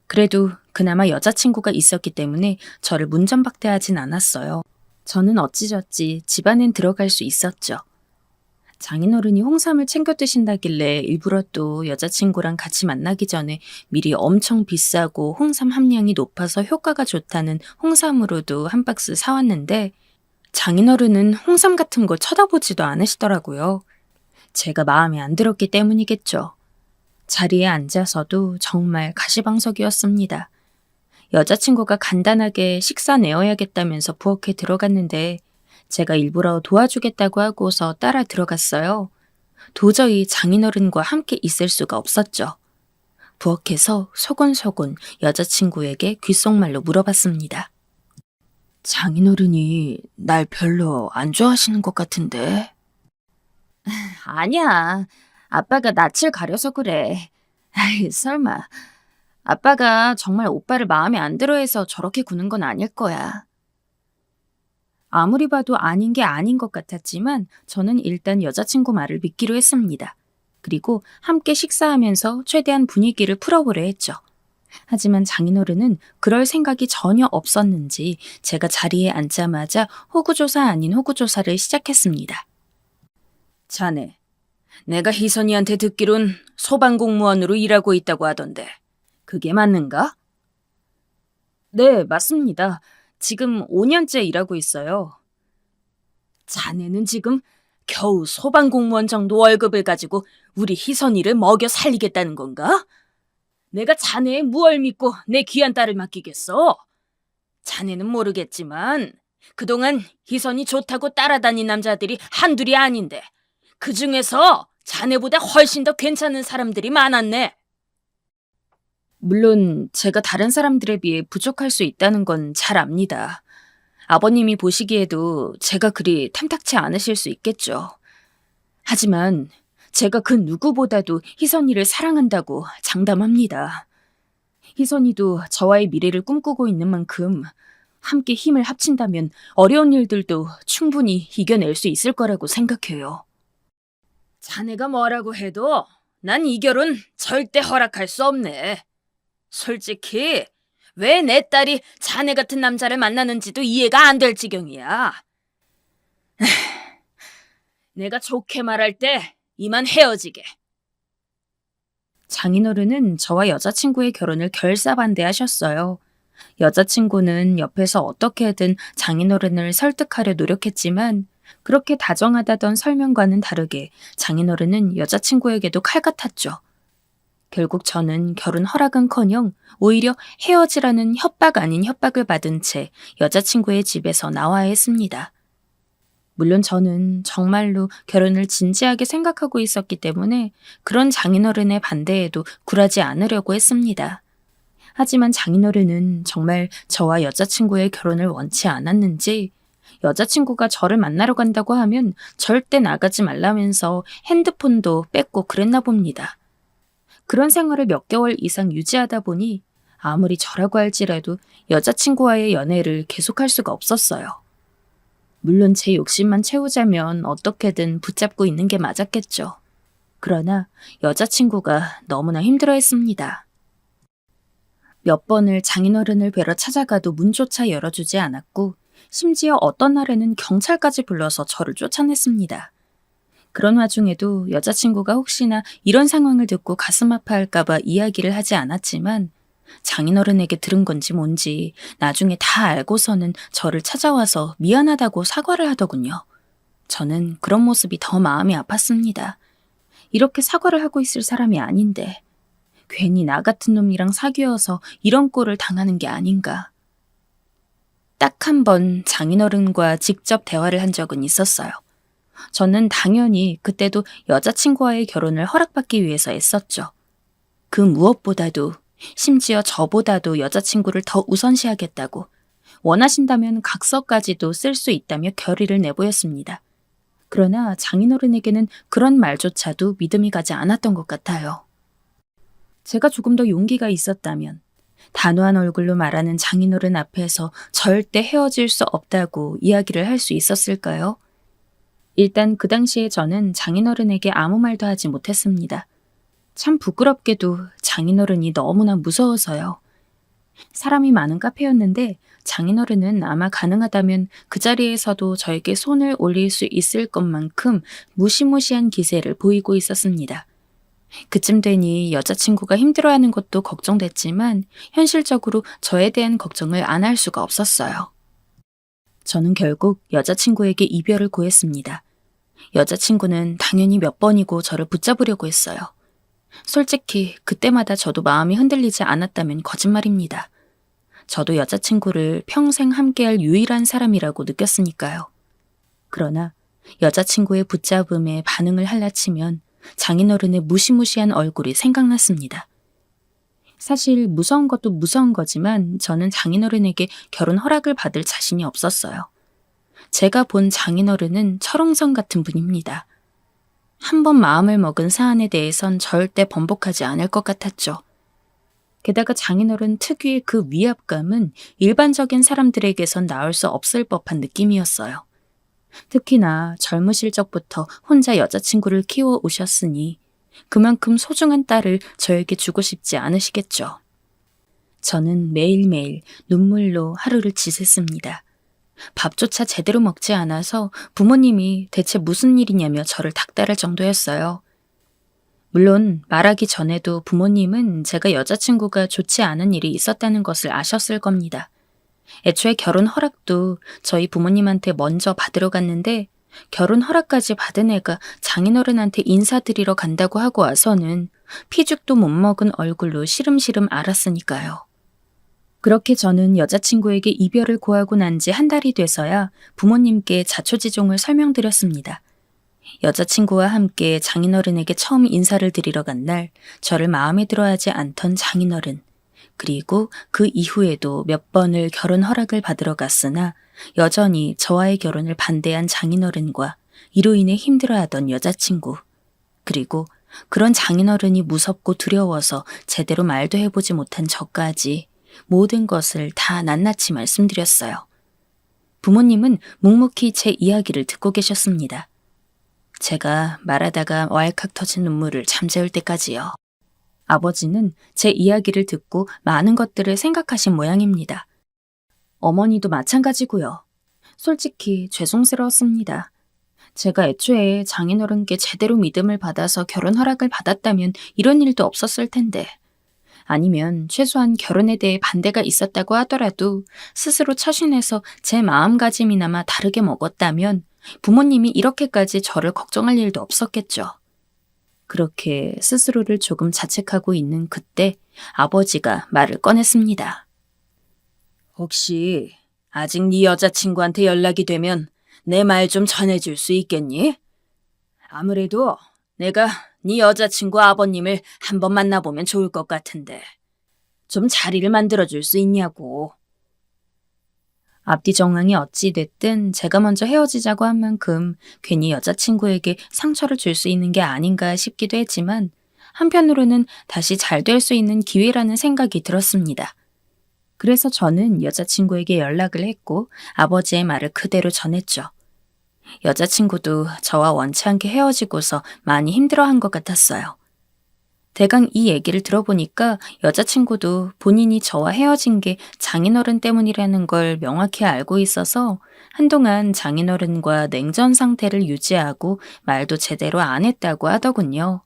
그래도 그나마 여자친구가 있었기 때문에 저를 문전박대하진 않았어요. 저는 어찌저찌 집 안엔 들어갈 수 있었죠. 장인어른이 홍삼을 챙겨 드신다길래 일부러 또 여자친구랑 같이 만나기 전에 미리 엄청 비싸고 홍삼 함량이 높아서 효과가 좋다는 홍삼으로도 한 박스 사왔는데 장인어른은 홍삼 같은 걸 쳐다보지도 않으시더라고요. 제가 마음에 안 들었기 때문이겠죠. 자리에 앉아서도 정말 가시방석이었습니다. 여자친구가 간단하게 식사 내어야겠다면서 부엌에 들어갔는데 제가 일부러 도와주겠다고 하고서 따라 들어갔어요. 도저히 장인어른과 함께 있을 수가 없었죠. 부엌에서 소곤소곤 여자친구에게 귓속말로 물어봤습니다. 장인어른이 날 별로 안 좋아하시는 것 같은데. 아니야. 아빠가 낯을 가려서 그래. 아이, 설마. 아빠가 정말 오빠를 마음에 안 들어해서 저렇게 구는 건 아닐 거야. 아무리 봐도 아닌 게 아닌 것 같았지만 저는 일단 여자친구 말을 믿기로 했습니다. 그리고 함께 식사하면서 최대한 분위기를 풀어보려 했죠. 하지만 장인어른은 그럴 생각이 전혀 없었는지 제가 자리에 앉자마자 호구조사 아닌 호구조사를 시작했습니다. 자네, 내가 희선이한테 듣기론 소방공무원으로 일하고 있다고 하던데 그게 맞는가? 네, 맞습니다. 지금 5년째 일하고 있어요. 자네는 지금 겨우 소방공무원 정도 월급을 가지고 우리 희선이를 먹여 살리겠다는 건가? 내가 자네의 무얼 믿고 내 귀한 딸을 맡기겠어? 자네는 모르겠지만 그동안 희선이 좋다고 따라다닌 남자들이 한둘이 아닌데 그 중에서 자네보다 훨씬 더 괜찮은 사람들이 많았네. 물론 제가 다른 사람들에 비해 부족할 수 있다는 건 잘 압니다. 아버님이 보시기에도 제가 그리 탐탁치 않으실 수 있겠죠. 하지만 제가 그 누구보다도 희선이를 사랑한다고 장담합니다. 희선이도 저와의 미래를 꿈꾸고 있는 만큼 함께 힘을 합친다면 어려운 일들도 충분히 이겨낼 수 있을 거라고 생각해요. 자네가 뭐라고 해도 난 이 결혼 절대 허락할 수 없네. 솔직히 왜 내 딸이 자네 같은 남자를 만나는지도 이해가 안 될 지경이야. 내가 좋게 말할 때 이만 헤어지게. 장인어른은 저와 여자친구의 결혼을 결사반대하셨어요. 여자친구는 옆에서 어떻게든 장인어른을 설득하려 노력했지만 그렇게 다정하다던 설명과는 다르게 장인어른은 여자친구에게도 칼 같았죠. 결국 저는 결혼 허락은커녕 오히려 헤어지라는 협박 아닌 협박을 받은 채 여자친구의 집에서 나와야 했습니다. 물론 저는 정말로 결혼을 진지하게 생각하고 있었기 때문에 그런 장인어른의 반대에도 굴하지 않으려고 했습니다. 하지만 장인어른은 정말 저와 여자친구의 결혼을 원치 않았는지 여자친구가 저를 만나러 간다고 하면 절대 나가지 말라면서 핸드폰도 뺏고 그랬나 봅니다. 그런 생활을 몇 개월 이상 유지하다 보니 아무리 저라고 할지라도 여자친구와의 연애를 계속할 수가 없었어요. 물론 제 욕심만 채우자면 어떻게든 붙잡고 있는 게 맞았겠죠. 그러나 여자친구가 너무나 힘들어했습니다. 몇 번을 장인어른을 뵈러 찾아가도 문조차 열어주지 않았고 심지어 어떤 날에는 경찰까지 불러서 저를 쫓아냈습니다. 그런 와중에도 여자친구가 혹시나 이런 상황을 듣고 가슴 아파할까봐 이야기를 하지 않았지만 장인어른에게 들은 건지 뭔지 나중에 다 알고서는 저를 찾아와서 미안하다고 사과를 하더군요. 저는 그런 모습이 더 마음이 아팠습니다. 이렇게 사과를 하고 있을 사람이 아닌데 괜히 나 같은 놈이랑 사귀어서 이런 꼴을 당하는 게 아닌가. 딱 한 번 장인어른과 직접 대화를 한 적은 있었어요. 저는 당연히 그때도 여자친구와의 결혼을 허락받기 위해서 애썼죠. 그 무엇보다도 심지어 저보다도 여자친구를 더 우선시하겠다고 원하신다면 각서까지도 쓸 수 있다며 결의를 내보였습니다. 그러나 장인어른에게는 그런 말조차도 믿음이 가지 않았던 것 같아요. 제가 조금 더 용기가 있었다면 단호한 얼굴로 말하는 장인어른 앞에서 절대 헤어질 수 없다고 이야기를 할 수 있었을까요? 일단 그 당시에 저는 장인어른에게 아무 말도 하지 못했습니다. 참 부끄럽게도 장인어른이 너무나 무서워서요. 사람이 많은 카페였는데 장인어른은 아마 가능하다면 그 자리에서도 저에게 손을 올릴 수 있을 것만큼 무시무시한 기세를 보이고 있었습니다. 그쯤 되니 여자친구가 힘들어하는 것도 걱정됐지만 현실적으로 저에 대한 걱정을 안 할 수가 없었어요. 저는 결국 여자친구에게 이별을 고했습니다. 여자친구는 당연히 몇 번이고 저를 붙잡으려고 했어요. 솔직히 그때마다 저도 마음이 흔들리지 않았다면 거짓말입니다. 저도 여자친구를 평생 함께할 유일한 사람이라고 느꼈으니까요. 그러나 여자친구의 붙잡음에 반응을 할라치면 장인어른의 무시무시한 얼굴이 생각났습니다. 사실 무서운 것도 무서운 거지만 저는 장인어른에게 결혼 허락을 받을 자신이 없었어요. 제가 본 장인어른은 철옹성 같은 분입니다. 한 번 마음을 먹은 사안에 대해선 절대 번복하지 않을 것 같았죠. 게다가 장인어른 특유의 그 위압감은 일반적인 사람들에게선 나올 수 없을 법한 느낌이었어요. 특히나 젊으실 적부터 혼자 여자친구를 키워 오셨으니 그만큼 소중한 딸을 저에게 주고 싶지 않으시겠죠. 저는 매일매일 눈물로 하루를 지샜습니다. 밥조차 제대로 먹지 않아서 부모님이 대체 무슨 일이냐며 저를 닥달할 정도였어요. 물론 말하기 전에도 부모님은 제가 여자친구가 좋지 않은 일이 있었다는 것을 아셨을 겁니다. 애초에 결혼 허락도 저희 부모님한테 먼저 받으러 갔는데 결혼 허락까지 받은 애가 장인어른한테 인사드리러 간다고 하고 와서는 피죽도 못 먹은 얼굴로 시름시름 앓았으니까요. 그렇게 저는 여자친구에게 이별을 고하고 난 지 한 달이 돼서야 부모님께 자초지종을 설명드렸습니다. 여자친구와 함께 장인어른에게 처음 인사를 드리러 간 날 저를 마음에 들어하지 않던 장인어른, 그리고 그 이후에도 몇 번을 결혼 허락을 받으러 갔으나 여전히 저와의 결혼을 반대한 장인어른과 이로 인해 힘들어하던 여자친구, 그리고 그런 장인어른이 무섭고 두려워서 제대로 말도 해보지 못한 저까지 모든 것을 다 낱낱이 말씀드렸어요. 부모님은 묵묵히 제 이야기를 듣고 계셨습니다. 제가 말하다가 왈칵 터진 눈물을 잠재울 때까지요. 아버지는 제 이야기를 듣고 많은 것들을 생각하신 모양입니다. 어머니도 마찬가지고요. 솔직히 죄송스러웠습니다. 제가 애초에 장인어른께 제대로 믿음을 받아서 결혼 허락을 받았다면 이런 일도 없었을 텐데, 아니면 최소한 결혼에 대해 반대가 있었다고 하더라도 스스로 처신해서 제 마음가짐이나마 다르게 먹었다면 부모님이 이렇게까지 저를 걱정할 일도 없었겠죠. 그렇게 스스로를 조금 자책하고 있는 그때 아버지가 말을 꺼냈습니다. 혹시 아직 네 여자친구한테 연락이 되면 내 말 좀 전해줄 수 있겠니? 아무래도 내가 네 여자친구 아버님을 한번 만나보면 좋을 것 같은데 좀 자리를 만들어줄 수 있냐고. 앞뒤 정황이 어찌 됐든 제가 먼저 헤어지자고 한 만큼 괜히 여자친구에게 상처를 줄 수 있는 게 아닌가 싶기도 했지만 한편으로는 다시 잘 될 수 있는 기회라는 생각이 들었습니다. 그래서 저는 여자친구에게 연락을 했고 아버지의 말을 그대로 전했죠. 여자친구도 저와 원치 않게 헤어지고서 많이 힘들어한 것 같았어요. 대강 이 얘기를 들어보니까 여자친구도 본인이 저와 헤어진 게 장인어른 때문이라는 걸 명확히 알고 있어서 한동안 장인어른과 냉전 상태를 유지하고 말도 제대로 안 했다고 하더군요.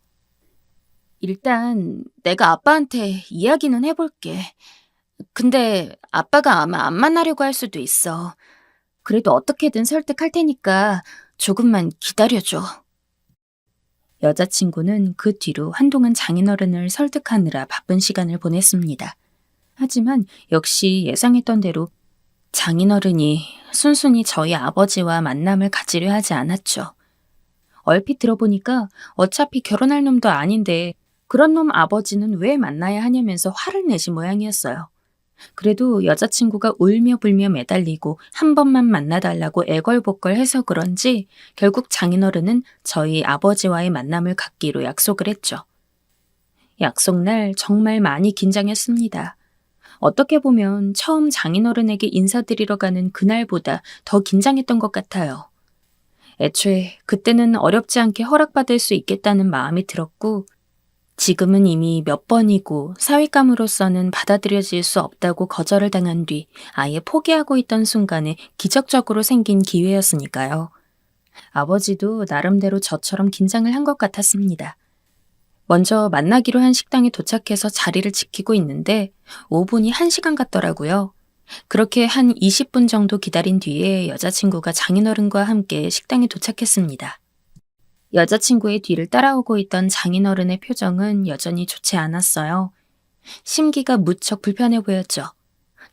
일단 내가 아빠한테 이야기는 해볼게. 근데 아빠가 아마 안 만나려고 할 수도 있어. 그래도 어떻게든 설득할 테니까 조금만 기다려줘. 여자친구는 그 뒤로 한동안 장인어른을 설득하느라 바쁜 시간을 보냈습니다. 하지만 역시 예상했던 대로 장인어른이 순순히 저희 아버지와 만남을 가지려 하지 않았죠. 얼핏 들어보니까 어차피 결혼할 놈도 아닌데 그런 놈 아버지는 왜 만나야 하냐면서 화를 내신 모양이었어요. 그래도 여자친구가 울며 불며 매달리고 한 번만 만나달라고 애걸복걸해서 그런지 결국 장인어른은 저희 아버지와의 만남을 갖기로 약속을 했죠. 약속날 정말 많이 긴장했습니다. 어떻게 보면 처음 장인어른에게 인사드리러 가는 그날보다 더 긴장했던 것 같아요. 애초에 그때는 어렵지 않게 허락받을 수 있겠다는 마음이 들었고 지금은 이미 몇 번이고 사윗감으로서는 받아들여질 수 없다고 거절을 당한 뒤 아예 포기하고 있던 순간에 기적적으로 생긴 기회였으니까요. 아버지도 나름대로 저처럼 긴장을 한 것 같았습니다. 먼저 만나기로 한 식당에 도착해서 자리를 지키고 있는데 5분이 1시간 같더라고요. 그렇게 한 20분 정도 기다린 뒤에 여자친구가 장인어른과 함께 식당에 도착했습니다. 여자친구의 뒤를 따라오고 있던 장인어른의 표정은 여전히 좋지 않았어요. 심기가 무척 불편해 보였죠.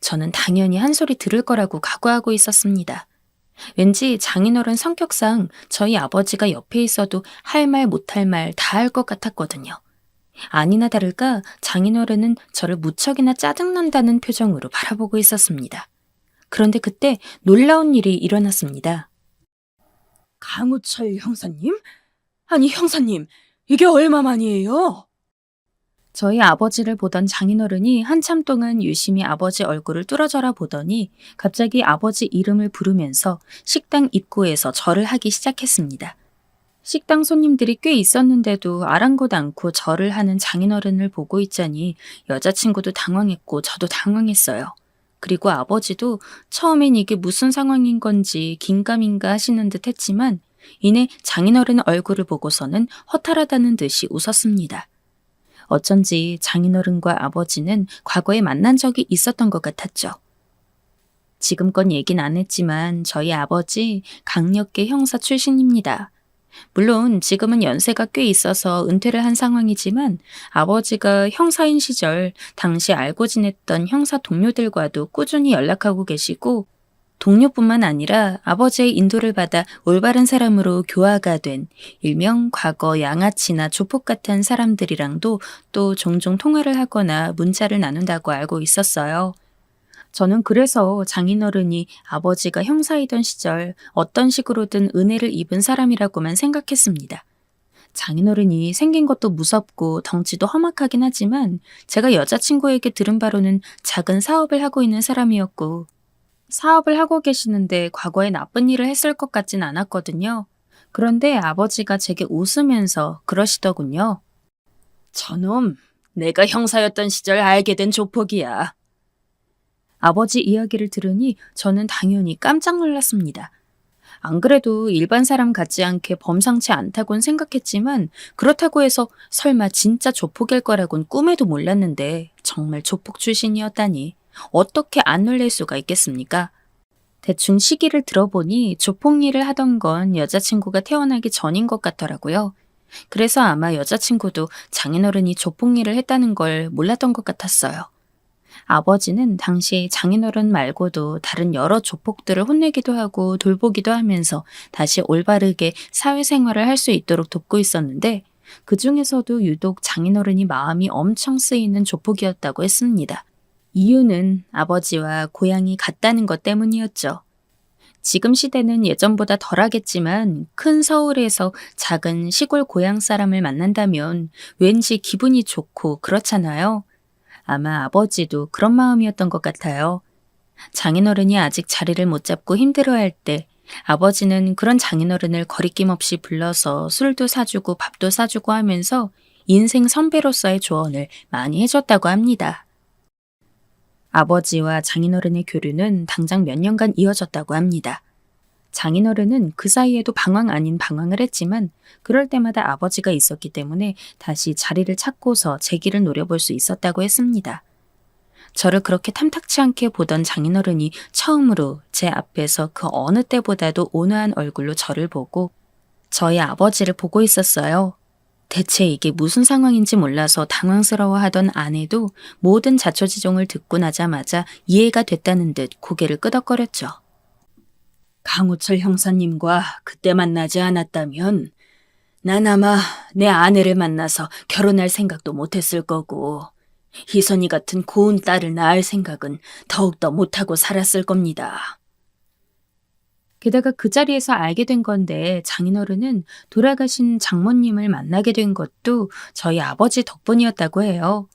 저는 당연히 한 소리 들을 거라고 각오하고 있었습니다. 왠지 장인어른 성격상 저희 아버지가 옆에 있어도 할 말 못할 말 다 할 것 같았거든요. 아니나 다를까 장인어른은 저를 무척이나 짜증난다는 표정으로 바라보고 있었습니다. 그런데 그때 놀라운 일이 일어났습니다. 강우철 형사님? 아니 형사님, 이게 얼마만이에요? 저희 아버지를 보던 장인어른이 한참 동안 유심히 아버지 얼굴을 뚫어져라 보더니 갑자기 아버지 이름을 부르면서 식당 입구에서 절을 하기 시작했습니다. 식당 손님들이 꽤 있었는데도 아랑곳 않고 절을 하는 장인어른을 보고 있자니 여자친구도 당황했고 저도 당황했어요. 그리고 아버지도 처음엔 이게 무슨 상황인 건지 긴가민가 하시는 듯 했지만 이내 장인어른 얼굴을 보고서는 허탈하다는 듯이 웃었습니다. 어쩐지 장인어른과 아버지는 과거에 만난 적이 있었던 것 같았죠. 지금껏 얘긴 안 했지만 저희 아버지 강력계 형사 출신입니다. 물론 지금은 연세가 꽤 있어서 은퇴를 한 상황이지만 아버지가 형사인 시절 당시 알고 지냈던 형사 동료들과도 꾸준히 연락하고 계시고 동료뿐만 아니라 아버지의 인도를 받아 올바른 사람으로 교화가 된 일명 과거 양아치나 조폭 같은 사람들이랑도 또 종종 통화를 하거나 문자를 나눈다고 알고 있었어요. 저는 그래서 장인어른이 아버지가 형사이던 시절 어떤 식으로든 은혜를 입은 사람이라고만 생각했습니다. 장인어른이 생긴 것도 무섭고 덩치도 험악하긴 하지만 제가 여자친구에게 들은 바로는 작은 사업을 하고 있는 사람이었고 사업을 하고 계시는데 과거에 나쁜 일을 했을 것 같진 않았거든요. 그런데 아버지가 제게 웃으면서 그러시더군요. 저놈, 내가 형사였던 시절 알게 된 조폭이야. 아버지 이야기를 들으니 저는 당연히 깜짝 놀랐습니다. 안 그래도 일반 사람 같지 않게 범상치 않다곤 생각했지만 그렇다고 해서 설마 진짜 조폭일 거라곤 꿈에도 몰랐는데 정말 조폭 출신이었다니 어떻게 안 놀랄 수가 있겠습니까? 대충 시기를 들어보니 조폭 일을 하던 건 여자친구가 태어나기 전인 것 같더라고요. 그래서 아마 여자친구도 장인어른이 조폭 일을 했다는 걸 몰랐던 것 같았어요. 아버지는 당시 장인어른 말고도 다른 여러 조폭들을 혼내기도 하고 돌보기도 하면서 다시 올바르게 사회생활을 할 수 있도록 돕고 있었는데 그 중에서도 유독 장인어른이 마음이 엄청 쓰이는 조폭이었다고 했습니다. 이유는 아버지와 고향이 같다는 것 때문이었죠. 지금 시대는 예전보다 덜하겠지만 큰 서울에서 작은 시골 고향 사람을 만난다면 왠지 기분이 좋고 그렇잖아요. 아마 아버지도 그런 마음이었던 것 같아요. 장인어른이 아직 자리를 못 잡고 힘들어할 때 아버지는 그런 장인어른을 거리낌 없이 불러서 술도 사주고 밥도 사주고 하면서 인생 선배로서의 조언을 많이 해줬다고 합니다. 아버지와 장인어른의 교류는 당장 몇 년간 이어졌다고 합니다. 장인어른은 그 사이에도 방황 아닌 방황을 했지만 그럴 때마다 아버지가 있었기 때문에 다시 자리를 찾고서 제 길을 노려볼 수 있었다고 했습니다. 저를 그렇게 탐탁치 않게 보던 장인어른이 처음으로 제 앞에서 그 어느 때보다도 온화한 얼굴로 저를 보고 저희 아버지를 보고 있었어요. 대체 이게 무슨 상황인지 몰라서 당황스러워하던 아내도 모든 자초지종을 듣고 나자마자 이해가 됐다는 듯 고개를 끄덕거렸죠. 강우철 형사님과 그때 만나지 않았다면 난 아마 내 아내를 만나서 결혼할 생각도 못했을 거고 희선이 같은 고운 딸을 낳을 생각은 더욱더 못하고 살았을 겁니다. 게다가 그 자리에서 알게 된 건데 장인어른은 돌아가신 장모님을 만나게 된 것도 저희 아버지 덕분이었다고 해요.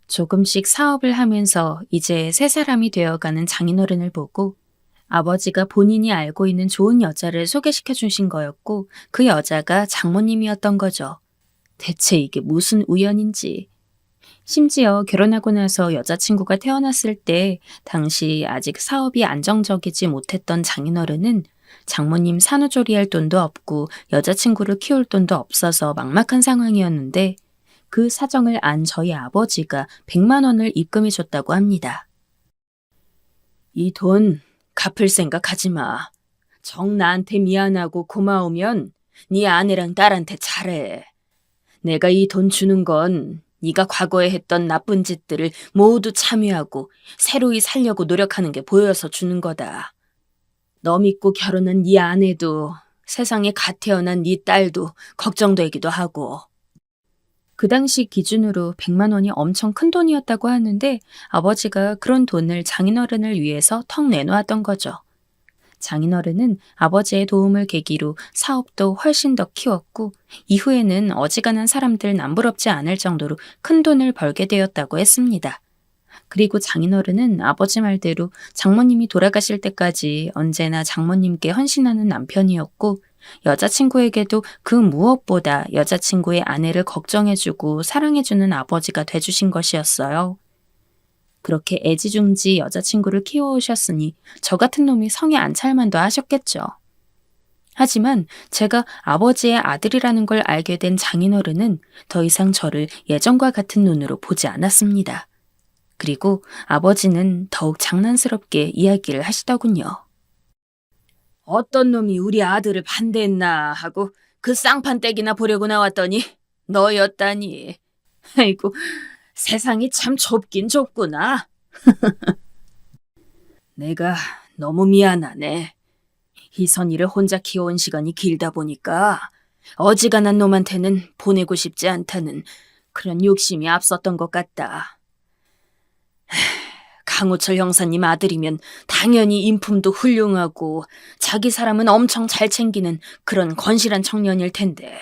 조금씩 사업을 하면서 이제 새 사람이 되어가는 장인어른을 보고 아버지가 본인이 알고 있는 좋은 여자를 소개시켜 주신 거였고 그 여자가 장모님이었던 거죠. 대체 이게 무슨 우연인지. 심지어 결혼하고 나서 여자친구가 태어났을 때 당시 아직 사업이 안정적이지 못했던 장인어른은 장모님 산후조리할 돈도 없고 여자친구를 키울 돈도 없어서 막막한 상황이었는데 그 사정을 안 저희 아버지가 100만 원을 입금해 줬다고 합니다. 이 돈 갚을 생각하지 마. 정 나한테 미안하고 고마우면 네 아내랑 딸한테 잘해. 내가 이 돈 주는 건 네가 과거에 했던 나쁜 짓들을 모두 참여하고 새로이 살려고 노력하는 게 보여서 주는 거다. 너 믿고 결혼한 네 아내도 세상에 갓 태어난 네 딸도 걱정되기도 하고. 그 당시 기준으로 100만 원이 엄청 큰 돈이었다고 하는데 아버지가 그런 돈을 장인어른을 위해서 턱 내놓았던 거죠. 장인어른은 아버지의 도움을 계기로 사업도 훨씬 더 키웠고 이후에는 어지간한 사람들 남부럽지 않을 정도로 큰 돈을 벌게 되었다고 했습니다. 그리고 장인어른은 아버지 말대로 장모님이 돌아가실 때까지 언제나 장모님께 헌신하는 남편이었고 여자친구에게도 그 무엇보다 여자친구의 아내를 걱정해주고 사랑해주는 아버지가 돼주신 것이었어요. 그렇게 애지중지 여자친구를 키워오셨으니 저 같은 놈이 성에 안 찰만도 하셨겠죠. 하지만 제가 아버지의 아들이라는 걸 알게 된 장인어른은 더 이상 저를 예전과 같은 눈으로 보지 않았습니다. 그리고 아버지는 더욱 장난스럽게 이야기를 하시더군요. 어떤 놈이 우리 아들을 반대했나 하고 그 쌍판떼기나 보려고 나왔더니 너였다니. 아이고, 세상이 참 좁긴 좁구나. 내가 너무 미안하네. 희선이를 혼자 키워온 시간이 길다 보니까 어지간한 놈한테는 보내고 싶지 않다는 그런 욕심이 앞섰던 것 같다. 강우철 형사님 아들이면 당연히 인품도 훌륭하고 자기 사람은 엄청 잘 챙기는 그런 건실한 청년일 텐데.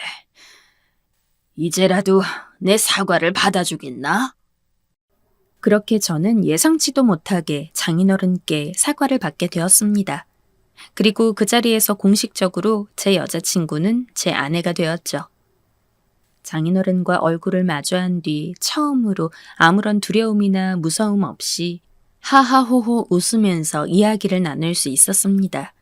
이제라도 내 사과를 받아주겠나? 그렇게 저는 예상치도 못하게 장인어른께 사과를 받게 되었습니다. 그리고 그 자리에서 공식적으로 제 여자친구는 제 아내가 되었죠. 장인어른과 얼굴을 마주한 뒤 처음으로 아무런 두려움이나 무서움 없이 하하호호 웃으면서 이야기를 나눌 수 있었습니다.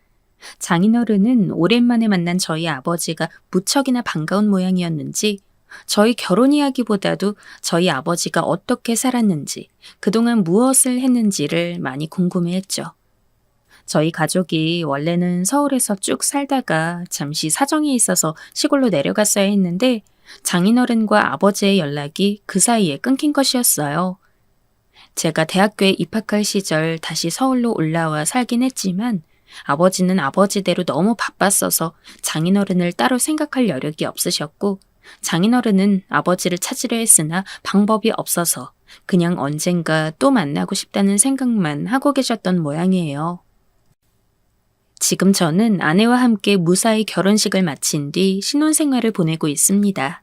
장인어른은 오랜만에 만난 저희 아버지가 무척이나 반가운 모양이었는지 저희 결혼 이야기보다도 저희 아버지가 어떻게 살았는지 그동안 무엇을 했는지를 많이 궁금해했죠. 저희 가족이 원래는 서울에서 쭉 살다가 잠시 사정이 있어서 시골로 내려갔어야 했는데 장인어른과 아버지의 연락이 그 사이에 끊긴 것이었어요. 제가 대학교에 입학할 시절 다시 서울로 올라와 살긴 했지만 아버지는 아버지대로 너무 바빴어서 장인어른을 따로 생각할 여력이 없으셨고 장인어른은 아버지를 찾으려 했으나 방법이 없어서 그냥 언젠가 또 만나고 싶다는 생각만 하고 계셨던 모양이에요. 지금 저는 아내와 함께 무사히 결혼식을 마친 뒤 신혼생활을 보내고 있습니다.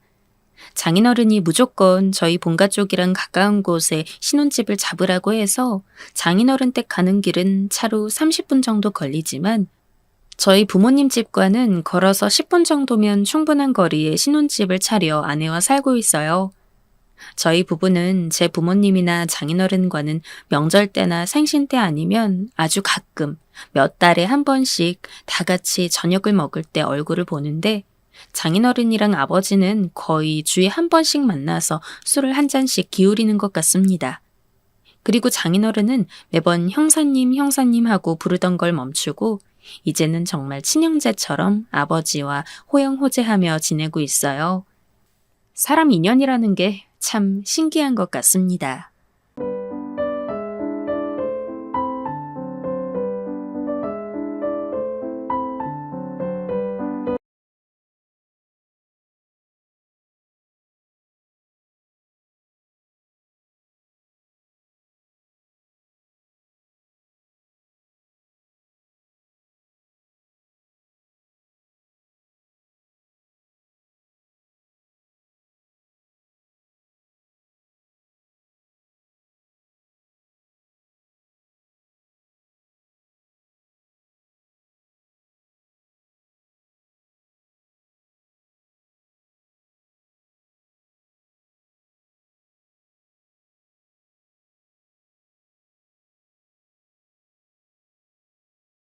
장인어른이 무조건 저희 본가 쪽이랑 가까운 곳에 신혼집을 잡으라고 해서 장인어른 댁 가는 길은 차로 30분 정도 걸리지만 저희 부모님 집과는 걸어서 10분 정도면 충분한 거리에 신혼집을 차려 아내와 살고 있어요. 저희 부부는 제 부모님이나 장인어른과는 명절 때나 생신 때 아니면 아주 가끔 몇 달에 한 번씩 다 같이 저녁을 먹을 때 얼굴을 보는데 장인어른이랑 아버지는 거의 주에 한 번씩 만나서 술을 한 잔씩 기울이는 것 같습니다. 그리고 장인어른은 매번 형사님, 형사님 하고 부르던 걸 멈추고 이제는 정말 친형제처럼 아버지와 호영호재하며 지내고 있어요. 사람 인연이라는 게 참 신기한 것 같습니다.